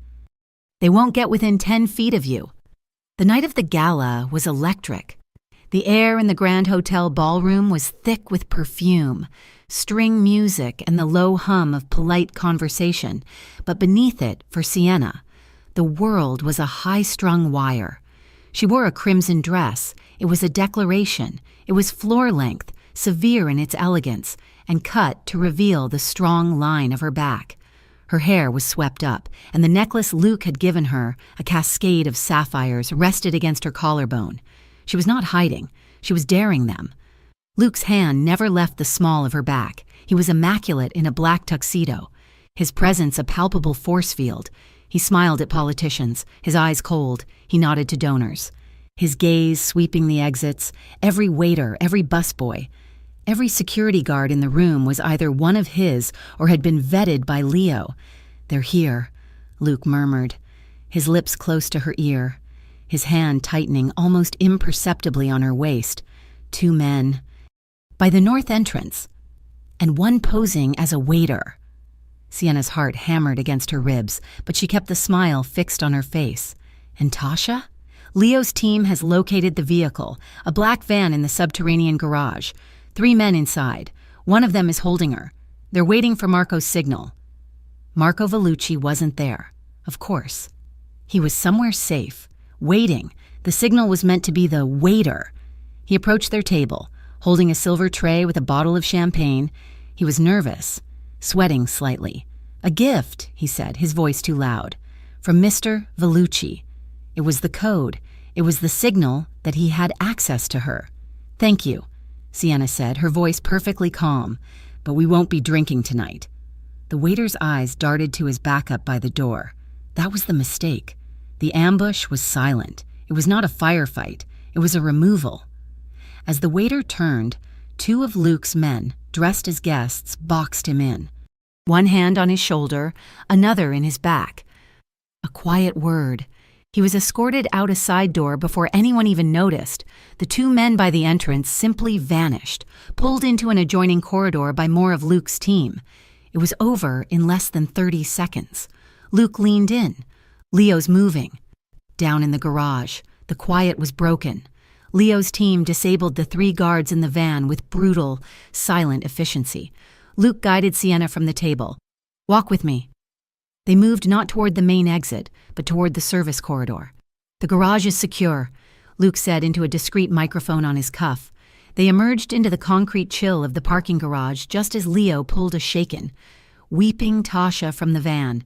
"They won't get within 10 feet of you." The night of the gala was electric. The air in the Grand Hotel ballroom was thick with perfume, string music, and the low hum of polite conversation, but beneath it, for Sienna, the world was a high-strung wire. She wore a crimson dress. It was a declaration. It was floor-length, severe in its elegance, and cut to reveal the strong line of her back. Her hair was swept up, and the necklace Luke had given her, a cascade of sapphires, rested against her collarbone. She was not hiding. She was daring them. Luke's hand never left the small of her back. He was immaculate in a black tuxedo, his presence a palpable force field. He smiled at politicians, his eyes cold. He nodded to donors, his gaze sweeping the exits, every waiter, every busboy. Every security guard in the room was either one of his or had been vetted by Leo. "They're here," Luke murmured, his lips close to her ear, his hand tightening almost imperceptibly on her waist. 2 men. By the north entrance, and one posing as a waiter. Sienna's heart hammered against her ribs, but she kept the smile fixed on her face. And Tasha? Leo's team has located the vehicle, a black van in the subterranean garage. 3 men inside. One of them is holding her. They're waiting for Marco's signal. Marco Vellucci wasn't there. Of course. He was somewhere safe, waiting. The signal was meant to be the waiter. He approached their table, holding a silver tray with a bottle of champagne. He was nervous, sweating slightly. "A gift," he said, his voice too loud. "From Mr. Vellucci." It was the code. It was the signal that he had access to her. "Thank you," Sienna said, her voice perfectly calm. "But we won't be drinking tonight." The waiter's eyes darted to his backup by the door. That was the mistake. The ambush was silent. It was not a firefight. It was a removal. As the waiter turned, 2 of Luke's men, dressed as guests, boxed him in. One hand on his shoulder, another in his back. A quiet word. He was escorted out a side door before anyone even noticed. The 2 men by the entrance simply vanished, pulled into an adjoining corridor by more of Luke's team. It was over in less than 30 seconds. Luke leaned in. Leo's moving. Down in the garage, the quiet was broken. Leo's team disabled the 3 guards in the van with brutal, silent efficiency. Luke guided Sienna from the table. "Walk with me." They moved not toward the main exit, but toward the service corridor. "The garage is secure," Luke said into a discreet microphone on his cuff. They emerged into the concrete chill of the parking garage just as Leo pulled a shaken, weeping Tasha from the van.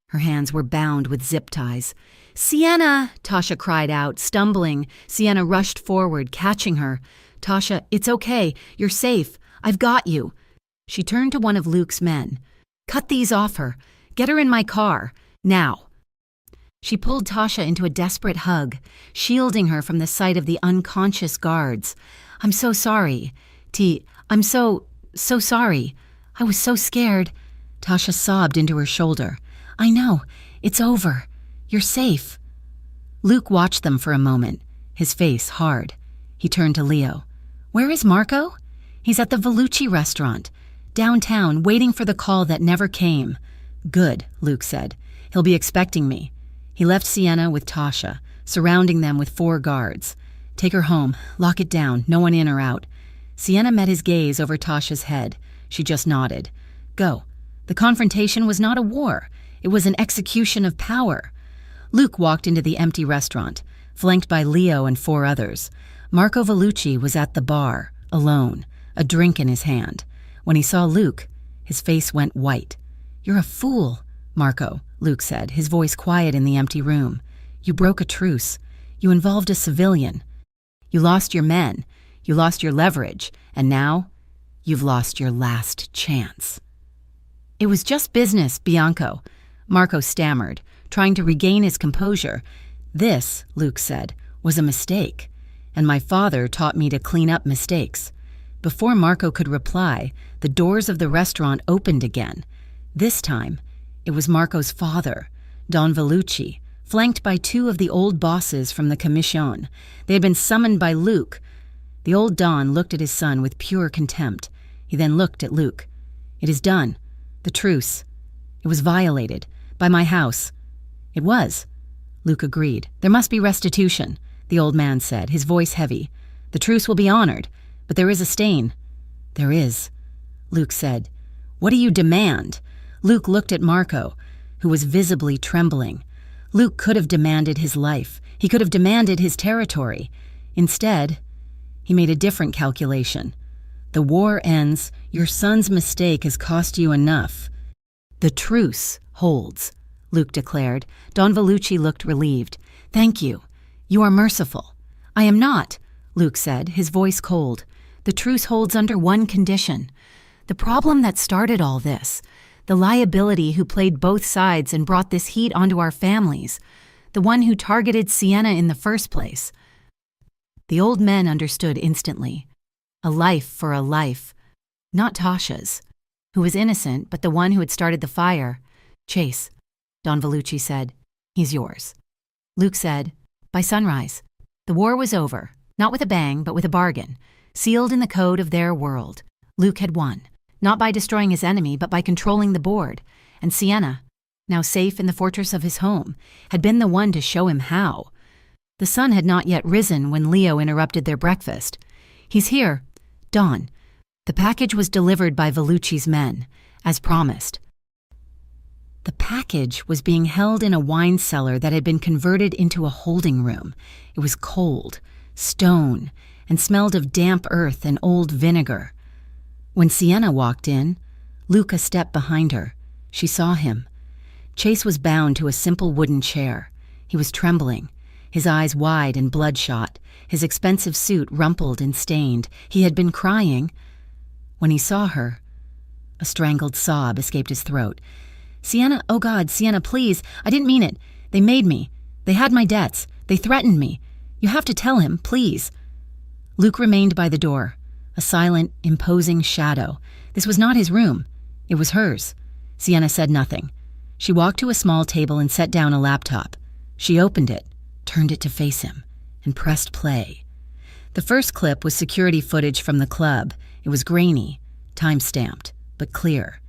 Her hands were bound with zip ties. "Sienna!" Tasha cried out, stumbling. Sienna rushed forward, catching her. "Tasha, it's okay. You're safe. I've got you." She turned to one of Luke's men. "Cut these off her. Get her in my car. Now." She pulled Tasha into a desperate hug, shielding her from the sight of the unconscious guards. "I'm so sorry. I'm so sorry. I was so scared." Tasha sobbed into her shoulder. "I know. It's over. You're safe." Luke watched them for a moment, his face hard. He turned to Leo. "Where is Marco?" "He's at the Vellucci restaurant, downtown, waiting for the call that never came." "Good," Luke said. "He'll be expecting me." He left Sienna with Tasha, surrounding them with 4 guards. "Take her home. Lock it down. No one in or out." Sienna met his gaze over Tasha's head. She just nodded. "Go." The confrontation was not a war. It was an execution of power. Luke walked into the empty restaurant, flanked by Leo and 4 others. Marco Vellucci was at the bar, alone, a drink in his hand. When he saw Luke, his face went white. "You're a fool, Marco," Luke said, his voice quiet in the empty room. "You broke a truce. You involved a civilian. You lost your men. You lost your leverage. And now, you've lost your last chance." "It was just business, Bianco," Marco stammered, trying to regain his composure. "This," Luke said, "was a mistake. And my father taught me to clean up mistakes." Before Marco could reply, the doors of the restaurant opened again. This time, it was Marco's father, Don Vellucci, flanked by 2 of the old bosses from the Commission. They had been summoned by Luke. The old Don looked at his son with pure contempt. He then looked at Luke. "It is done. The truce. It was violated. By my house." "It was," Luke agreed. "There must be restitution," the old man said, his voice heavy. The truce will be honored, but there is a stain." "There is," Luke said. "What do you demand?" Luke looked at Marco, who was visibly trembling. Luke could have demanded his life. He could have demanded his territory. Instead, he made a different calculation. "The war ends. Your son's mistake has cost you enough." "The truce holds," Luke declared. Don Vellucci looked relieved. "Thank you. You are merciful." "I am not," Luke said, his voice cold. "The truce holds under one condition. The problem that started all this, the liability who played both sides and brought this heat onto our families, the one who targeted Sienna in the first place." The old men understood instantly. A life for a life. Not Tasha's, who was innocent, but the one who had started the fire. "Chase," Don Vellucci said. "He's yours." Luke said, "By sunrise." The war was over, not with a bang, but with a bargain, sealed in the code of their world. Luke had won, not by destroying his enemy, but by controlling the board. And Sienna, now safe in the fortress of his home, had been the one to show him how. The sun had not yet risen when Leo interrupted their breakfast. "He's here. Don." The package was delivered by Vellucci's men, as promised. The package was being held in a wine cellar that had been converted into a holding room. It was cold, stone, and smelled of damp earth and old vinegar. When Sienna walked in, Luke a step behind her. She saw him. Chase was bound to a simple wooden chair. He was trembling, his eyes wide and bloodshot, his expensive suit rumpled and stained. He had been crying. When he saw her, a strangled sob escaped his throat. "Sienna, oh God, Sienna, please, I didn't mean it. They made me. They had my debts. They threatened me. You have to tell him, please." Luke remained by the door, a silent, imposing shadow. This was not his room. It was hers. Sienna said nothing. She walked to a small table and set down a laptop. She opened it, turned it to face him, and pressed play. The first clip was security footage from the club. It was grainy, time-stamped, but clear.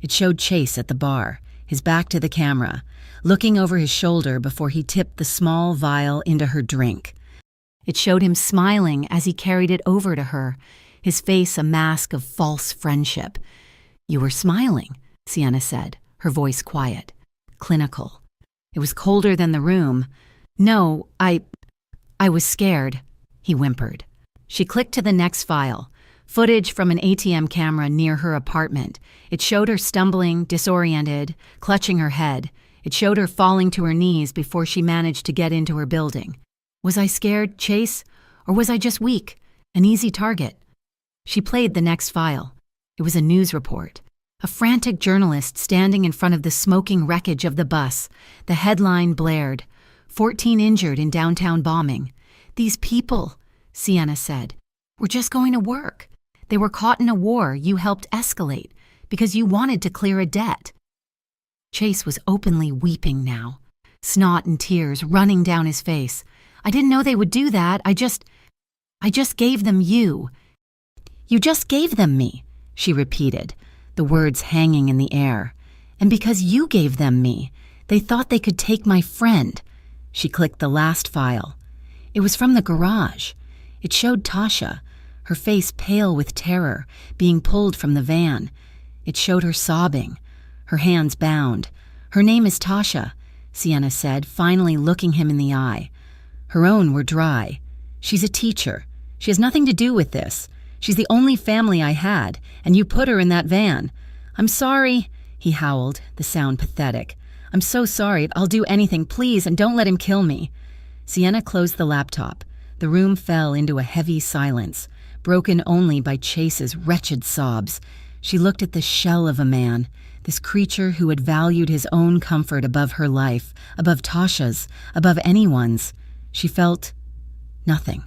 It showed Chase at the bar, his back to the camera, looking over his shoulder before he tipped the small vial into her drink. It showed him smiling as he carried it over to her, his face a mask of false friendship. "You were smiling," Sienna said, her voice quiet, clinical. It was colder than the room. "No, I was scared," he whimpered. She clicked to the next file. Footage from an ATM camera near her apartment. It showed her stumbling, disoriented, clutching her head. It showed her falling to her knees before she managed to get into her building. Was I scared, Chase? Or was I just weak? An easy target? She played the next file. It was a news report. A frantic journalist standing in front of the smoking wreckage of the bus. The headline blared, 14 injured in downtown bombing. "These people," Sienna said, "were just going to work. They were caught in a war you helped escalate because you wanted to clear a debt." Chase was openly weeping now, snot and tears running down his face. "I didn't know they would do that. I just gave them you." "You just gave them me," she repeated, the words hanging in the air. "And because you gave them me, they thought they could take my friend." She clicked the last file. It was from the garage. It showed Tasha, her face pale with terror, being pulled from the van. It showed her sobbing, her hands bound. "Her name is Tasha," Sienna said, finally looking him in the eye. Her own were dry. "She's a teacher. She has nothing to do with this. She's the only family I had, and you put her in that van." "I'm sorry," he howled, the sound pathetic. "I'm so sorry. I'll do anything, please, and don't let him kill me." Sienna closed the laptop. The room fell into a heavy silence, broken only by Chase's wretched sobs. She looked at this shell of a man, this creature who had valued his own comfort above her life, above Tasha's, above anyone's. She felt nothing.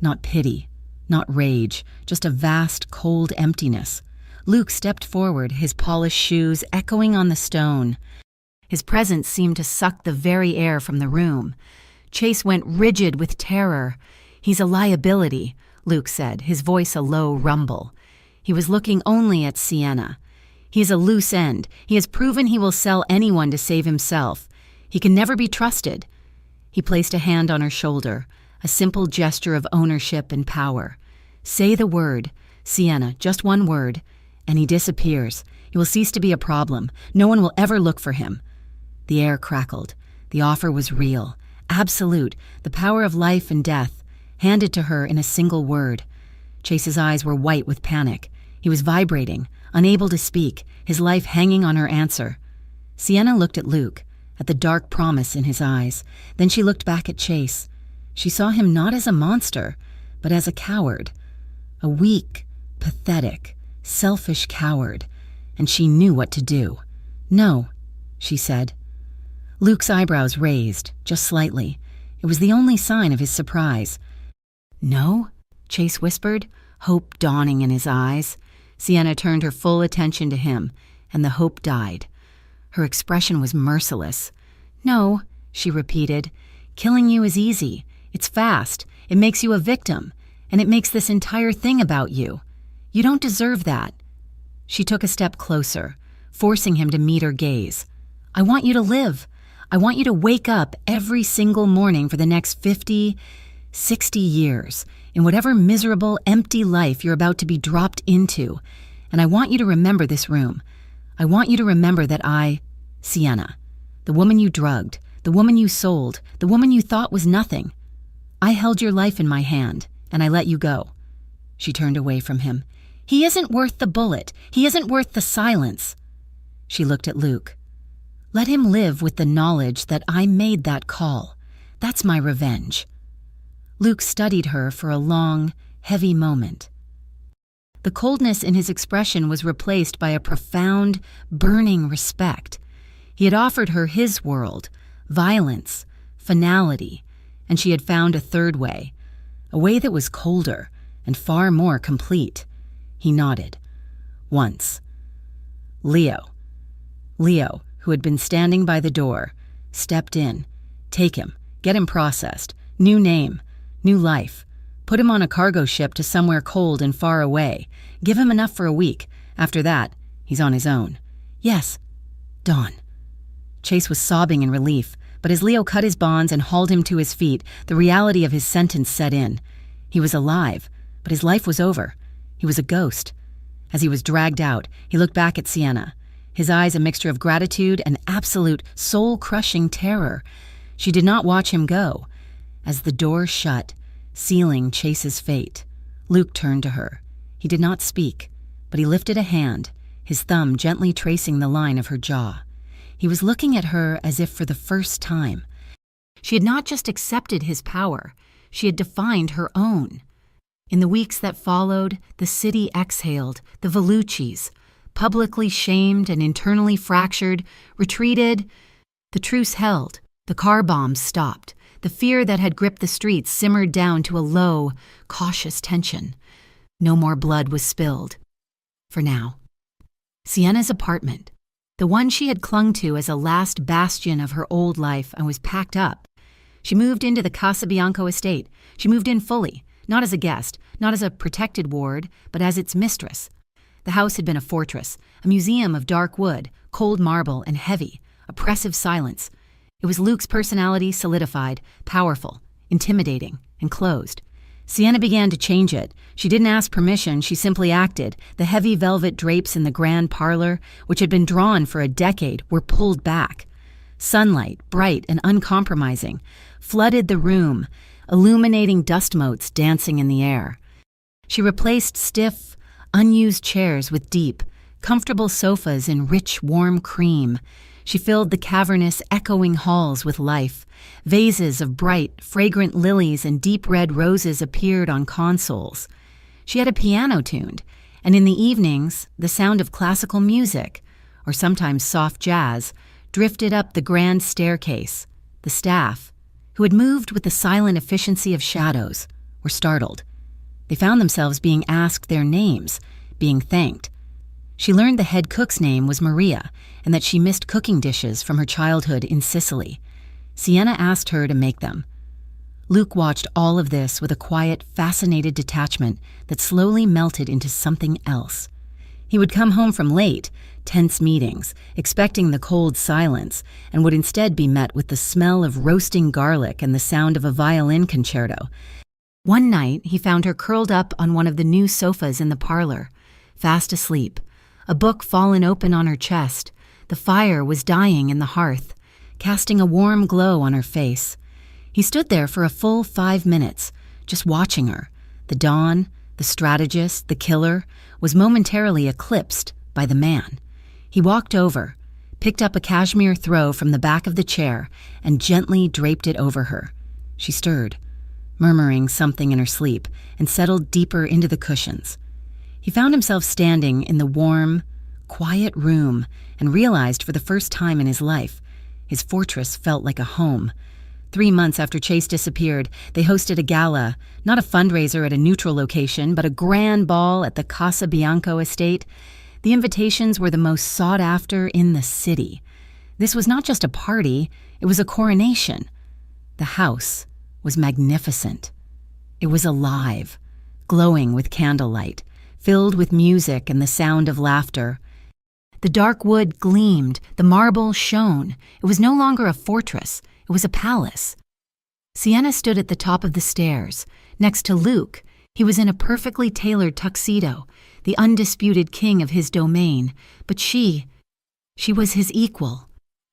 Not pity, not rage, just a vast, cold emptiness. Luke stepped forward, his polished shoes echoing on the stone. His presence seemed to suck the very air from the room. Chase went rigid with terror. "He's a liability," Luke said, his voice a low rumble. He was looking only at Sienna. "He is a loose end. He has proven he will sell anyone to save himself. He can never be trusted." He placed a hand on her shoulder, a simple gesture of ownership and power. Say the word, Sienna, just one word, and he disappears. He will cease to be a problem. No one will ever look for him. The air crackled. The offer was real, absolute, the power of life and death, handed to her in a single word. Chase's eyes were white with panic. He was vibrating, unable to speak, his life hanging on her answer. Sienna looked at Luke, at the dark promise in his eyes. Then she looked back at Chase. She saw him not as a monster, but as a coward. A weak, pathetic, selfish coward. And she knew what to do. "No," she said. Luke's eyebrows raised, just slightly. It was the only sign of his surprise. "No?" Chase whispered, hope dawning in his eyes. Sienna turned her full attention to him, and the hope died. Her expression was merciless. "No," she repeated. "Killing you is easy. It's fast. It makes you a victim. And it makes this entire thing about you. You don't deserve that." She took a step closer, forcing him to meet her gaze. "I want you to live. I want you to wake up every single morning for the next 50, 60 years, in whatever miserable, empty life you're about to be dropped into. And I want you to remember this room. I want you to remember that Sienna, the woman you drugged, the woman you sold, the woman you thought was nothing. I held your life in my hand, and I let you go." She turned away from him. "He isn't worth the bullet. He isn't worth the silence." She looked at Luke. "Let him live with the knowledge that I made that call. That's my revenge." Luke studied her for a long, heavy moment. The coldness in his expression was replaced by a profound, burning respect. He had offered her his world, violence, finality, and she had found a third way, a way that was colder and far more complete. He nodded. Once. Leo, who had been standing by the door, stepped in. "Take him. Get him processed. New name. New life. Put him on a cargo ship to somewhere cold and far away. Give him enough for a week. After that, he's on his own." "Yes, Dawn." Chase was sobbing in relief, but as Leo cut his bonds and hauled him to his feet, the reality of his sentence set in. He was alive, but his life was over. He was a ghost. As he was dragged out, he looked back at Sienna, his eyes a mixture of gratitude and absolute, soul-crushing terror. She did not watch him go. As the door shut, sealing Chase's fate, Luke turned to her. He did not speak, but he lifted a hand, his thumb gently tracing the line of her jaw. He was looking at her as if for the first time. She had not just accepted his power, she had defined her own. In the weeks that followed, the city exhaled, the Velluccis, publicly shamed and internally fractured, retreated. The truce held, the car bombs stopped. The fear that had gripped the streets simmered down to a low, cautious tension. No more blood was spilled. For now. Sienna's apartment, the one she had clung to as a last bastion of her old life, and was packed up. She moved into the Casa Bianco estate. She moved in fully, not as a guest, not as a protected ward, but as its mistress. The house had been a fortress, a museum of dark wood, cold marble, and heavy, oppressive silence. It was Luke's personality solidified, powerful, intimidating, and closed. Sienna began to change it. She didn't ask permission, she simply acted. The heavy velvet drapes in the grand parlor, which had been drawn for a decade, were pulled back. Sunlight, bright and uncompromising, flooded the room, illuminating dust motes dancing in the air. She replaced stiff, unused chairs with deep, comfortable sofas in rich, warm cream. She filled the cavernous, echoing halls with life. Vases of bright, fragrant lilies and deep red roses appeared on consoles. She had a piano tuned, and in the evenings, the sound of classical music, or sometimes soft jazz, drifted up the grand staircase. The staff, who had moved with the silent efficiency of shadows, were startled. They found themselves being asked their names, being thanked. She learned the head cook's name was Maria, and that she missed cooking dishes from her childhood in Sicily. Sienna asked her to make them. Luke watched all of this with a quiet, fascinated detachment that slowly melted into something else. He would come home from late, tense meetings, expecting the cold silence, and would instead be met with the smell of roasting garlic and the sound of a violin concerto. One night, he found her curled up on one of the new sofas in the parlor, fast asleep, a book fallen open on her chest. The fire was dying in the hearth, casting a warm glow on her face. He stood there for a full 5 minutes, just watching her. The dawn, the strategist, the killer, was momentarily eclipsed by the man. He walked over, picked up a cashmere throw from the back of the chair, and gently draped it over her. She stirred, murmuring something in her sleep, and settled deeper into the cushions. He found himself standing in the warm, quiet room and realized for the first time in his life, his fortress felt like a home. 3 months after Chase disappeared, they hosted a gala, not a fundraiser at a neutral location, but a grand ball at the Casa Bianco estate. The invitations were the most sought after in the city. This was not just a party, it was a coronation. The house was magnificent. It was alive, glowing with candlelight, filled with music and the sound of laughter. The dark wood gleamed, the marble shone. It was no longer a fortress, it was a palace. Sienna stood at the top of the stairs, next to Luke. He was in a perfectly tailored tuxedo, the undisputed king of his domain, but she was his equal.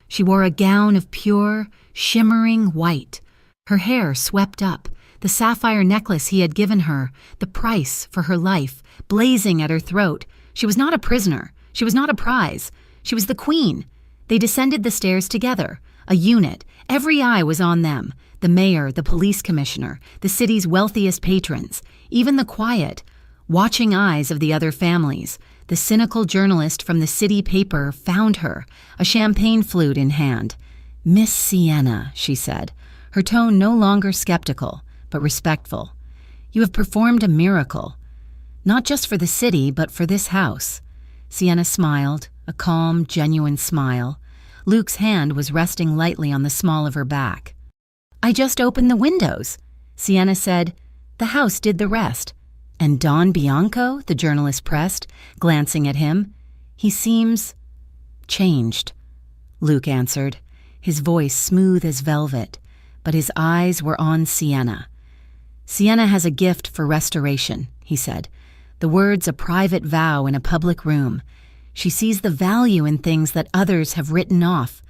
She wore a gown of pure, shimmering white, her hair swept up, the sapphire necklace he had given her, the price for her life, blazing at her throat. She was not a prisoner. She was not a prize. She was the queen. They descended the stairs together, a unit. Every eye was on them, the mayor, the police commissioner, the city's wealthiest patrons, even the quiet, watching eyes of the other families. The cynical journalist from the city paper found her, a champagne flute in hand. "Miss Sienna," she said, her tone no longer skeptical, but respectful. "You have performed a miracle, not just for the city, but for this house." Sienna smiled, a calm, genuine smile. Luke's hand was resting lightly on the small of her back. "I just opened the windows," Sienna said. "The house did the rest." "And Don Bianco?" the journalist pressed, glancing at him. "He seems changed," Luke answered, his voice smooth as velvet, but his eyes were on Sienna. "Sienna has a gift for restoration," he said, the words a private vow in a public room. "She sees the value in things that others have written off."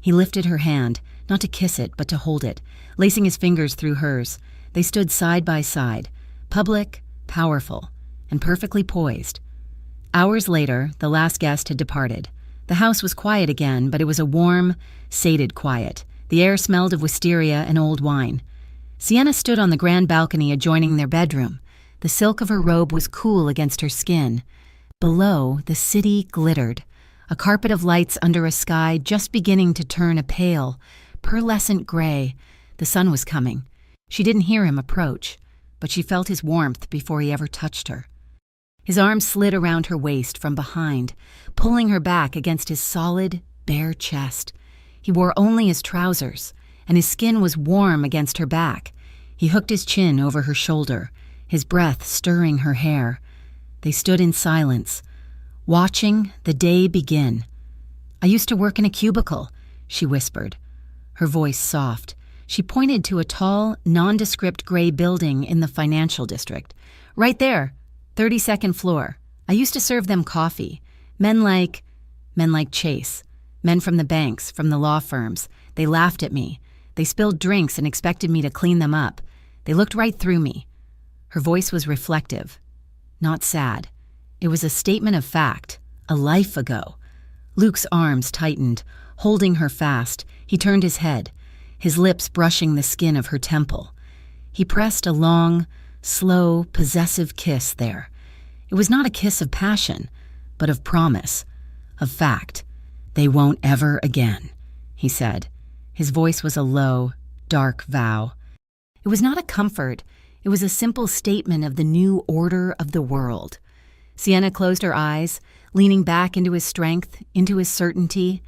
He lifted her hand, not to kiss it, but to hold it, lacing his fingers through hers. They stood side by side, public, powerful, and perfectly poised. Hours later, the last guest had departed. The house was quiet again, but it was a warm, sated quiet. The air smelled of wisteria and old wine. Sienna stood on the grand balcony adjoining their bedroom. The silk of her robe was cool against her skin. Below, the city glittered, a carpet of lights under a sky just beginning to turn a pale, pearlescent gray. The sun was coming. She didn't hear him approach, but she felt his warmth before he ever touched her. His arm slid around her waist from behind, pulling her back against his solid, bare chest. He wore only his trousers, and his skin was warm against her back. He hooked his chin over her shoulder, his breath stirring her hair. They stood in silence, watching the day begin. "I used to work in a cubicle," she whispered, her voice soft. She pointed to a tall, nondescript gray building in the financial district. "Right there, 32nd floor. I used to serve them coffee. Men like Chase, men from the banks, from the law firms. They laughed at me. They spilled drinks and expected me to clean them up. They looked right through me." Her voice was reflective, not sad. It was a statement of fact, a life ago. Luke's arms tightened, holding her fast. He turned his head, his lips brushing the skin of her temple. He pressed a long, slow, possessive kiss there. It was not a kiss of passion, but of promise, of fact. "They won't ever again," he said. His voice was a low, dark vow. It was not a comfort. It was a simple statement of the new order of the world. Sienna closed her eyes, leaning back into his strength, into his certainty.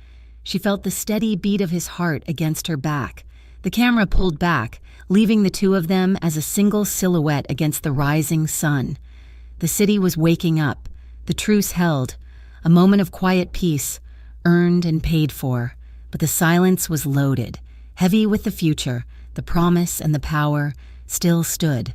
She felt the steady beat of his heart against her back. The camera pulled back, leaving the two of them as a single silhouette against the rising sun. The city was waking up. The truce held, a moment of quiet peace, earned and paid for, but the silence was loaded, heavy with the future. The promise and the power still stood.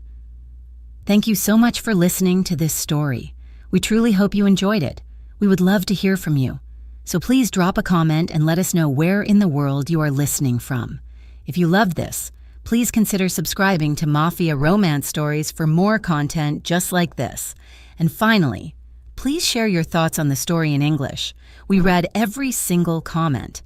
Thank you so much for listening to this story. We truly hope you enjoyed it. We would love to hear from you. So please drop a comment and let us know where in the world you are listening from. If you loved this, please consider subscribing to Mafia Romance Stories for more content just like this. And finally, please share your thoughts on the story in English. We read every single comment.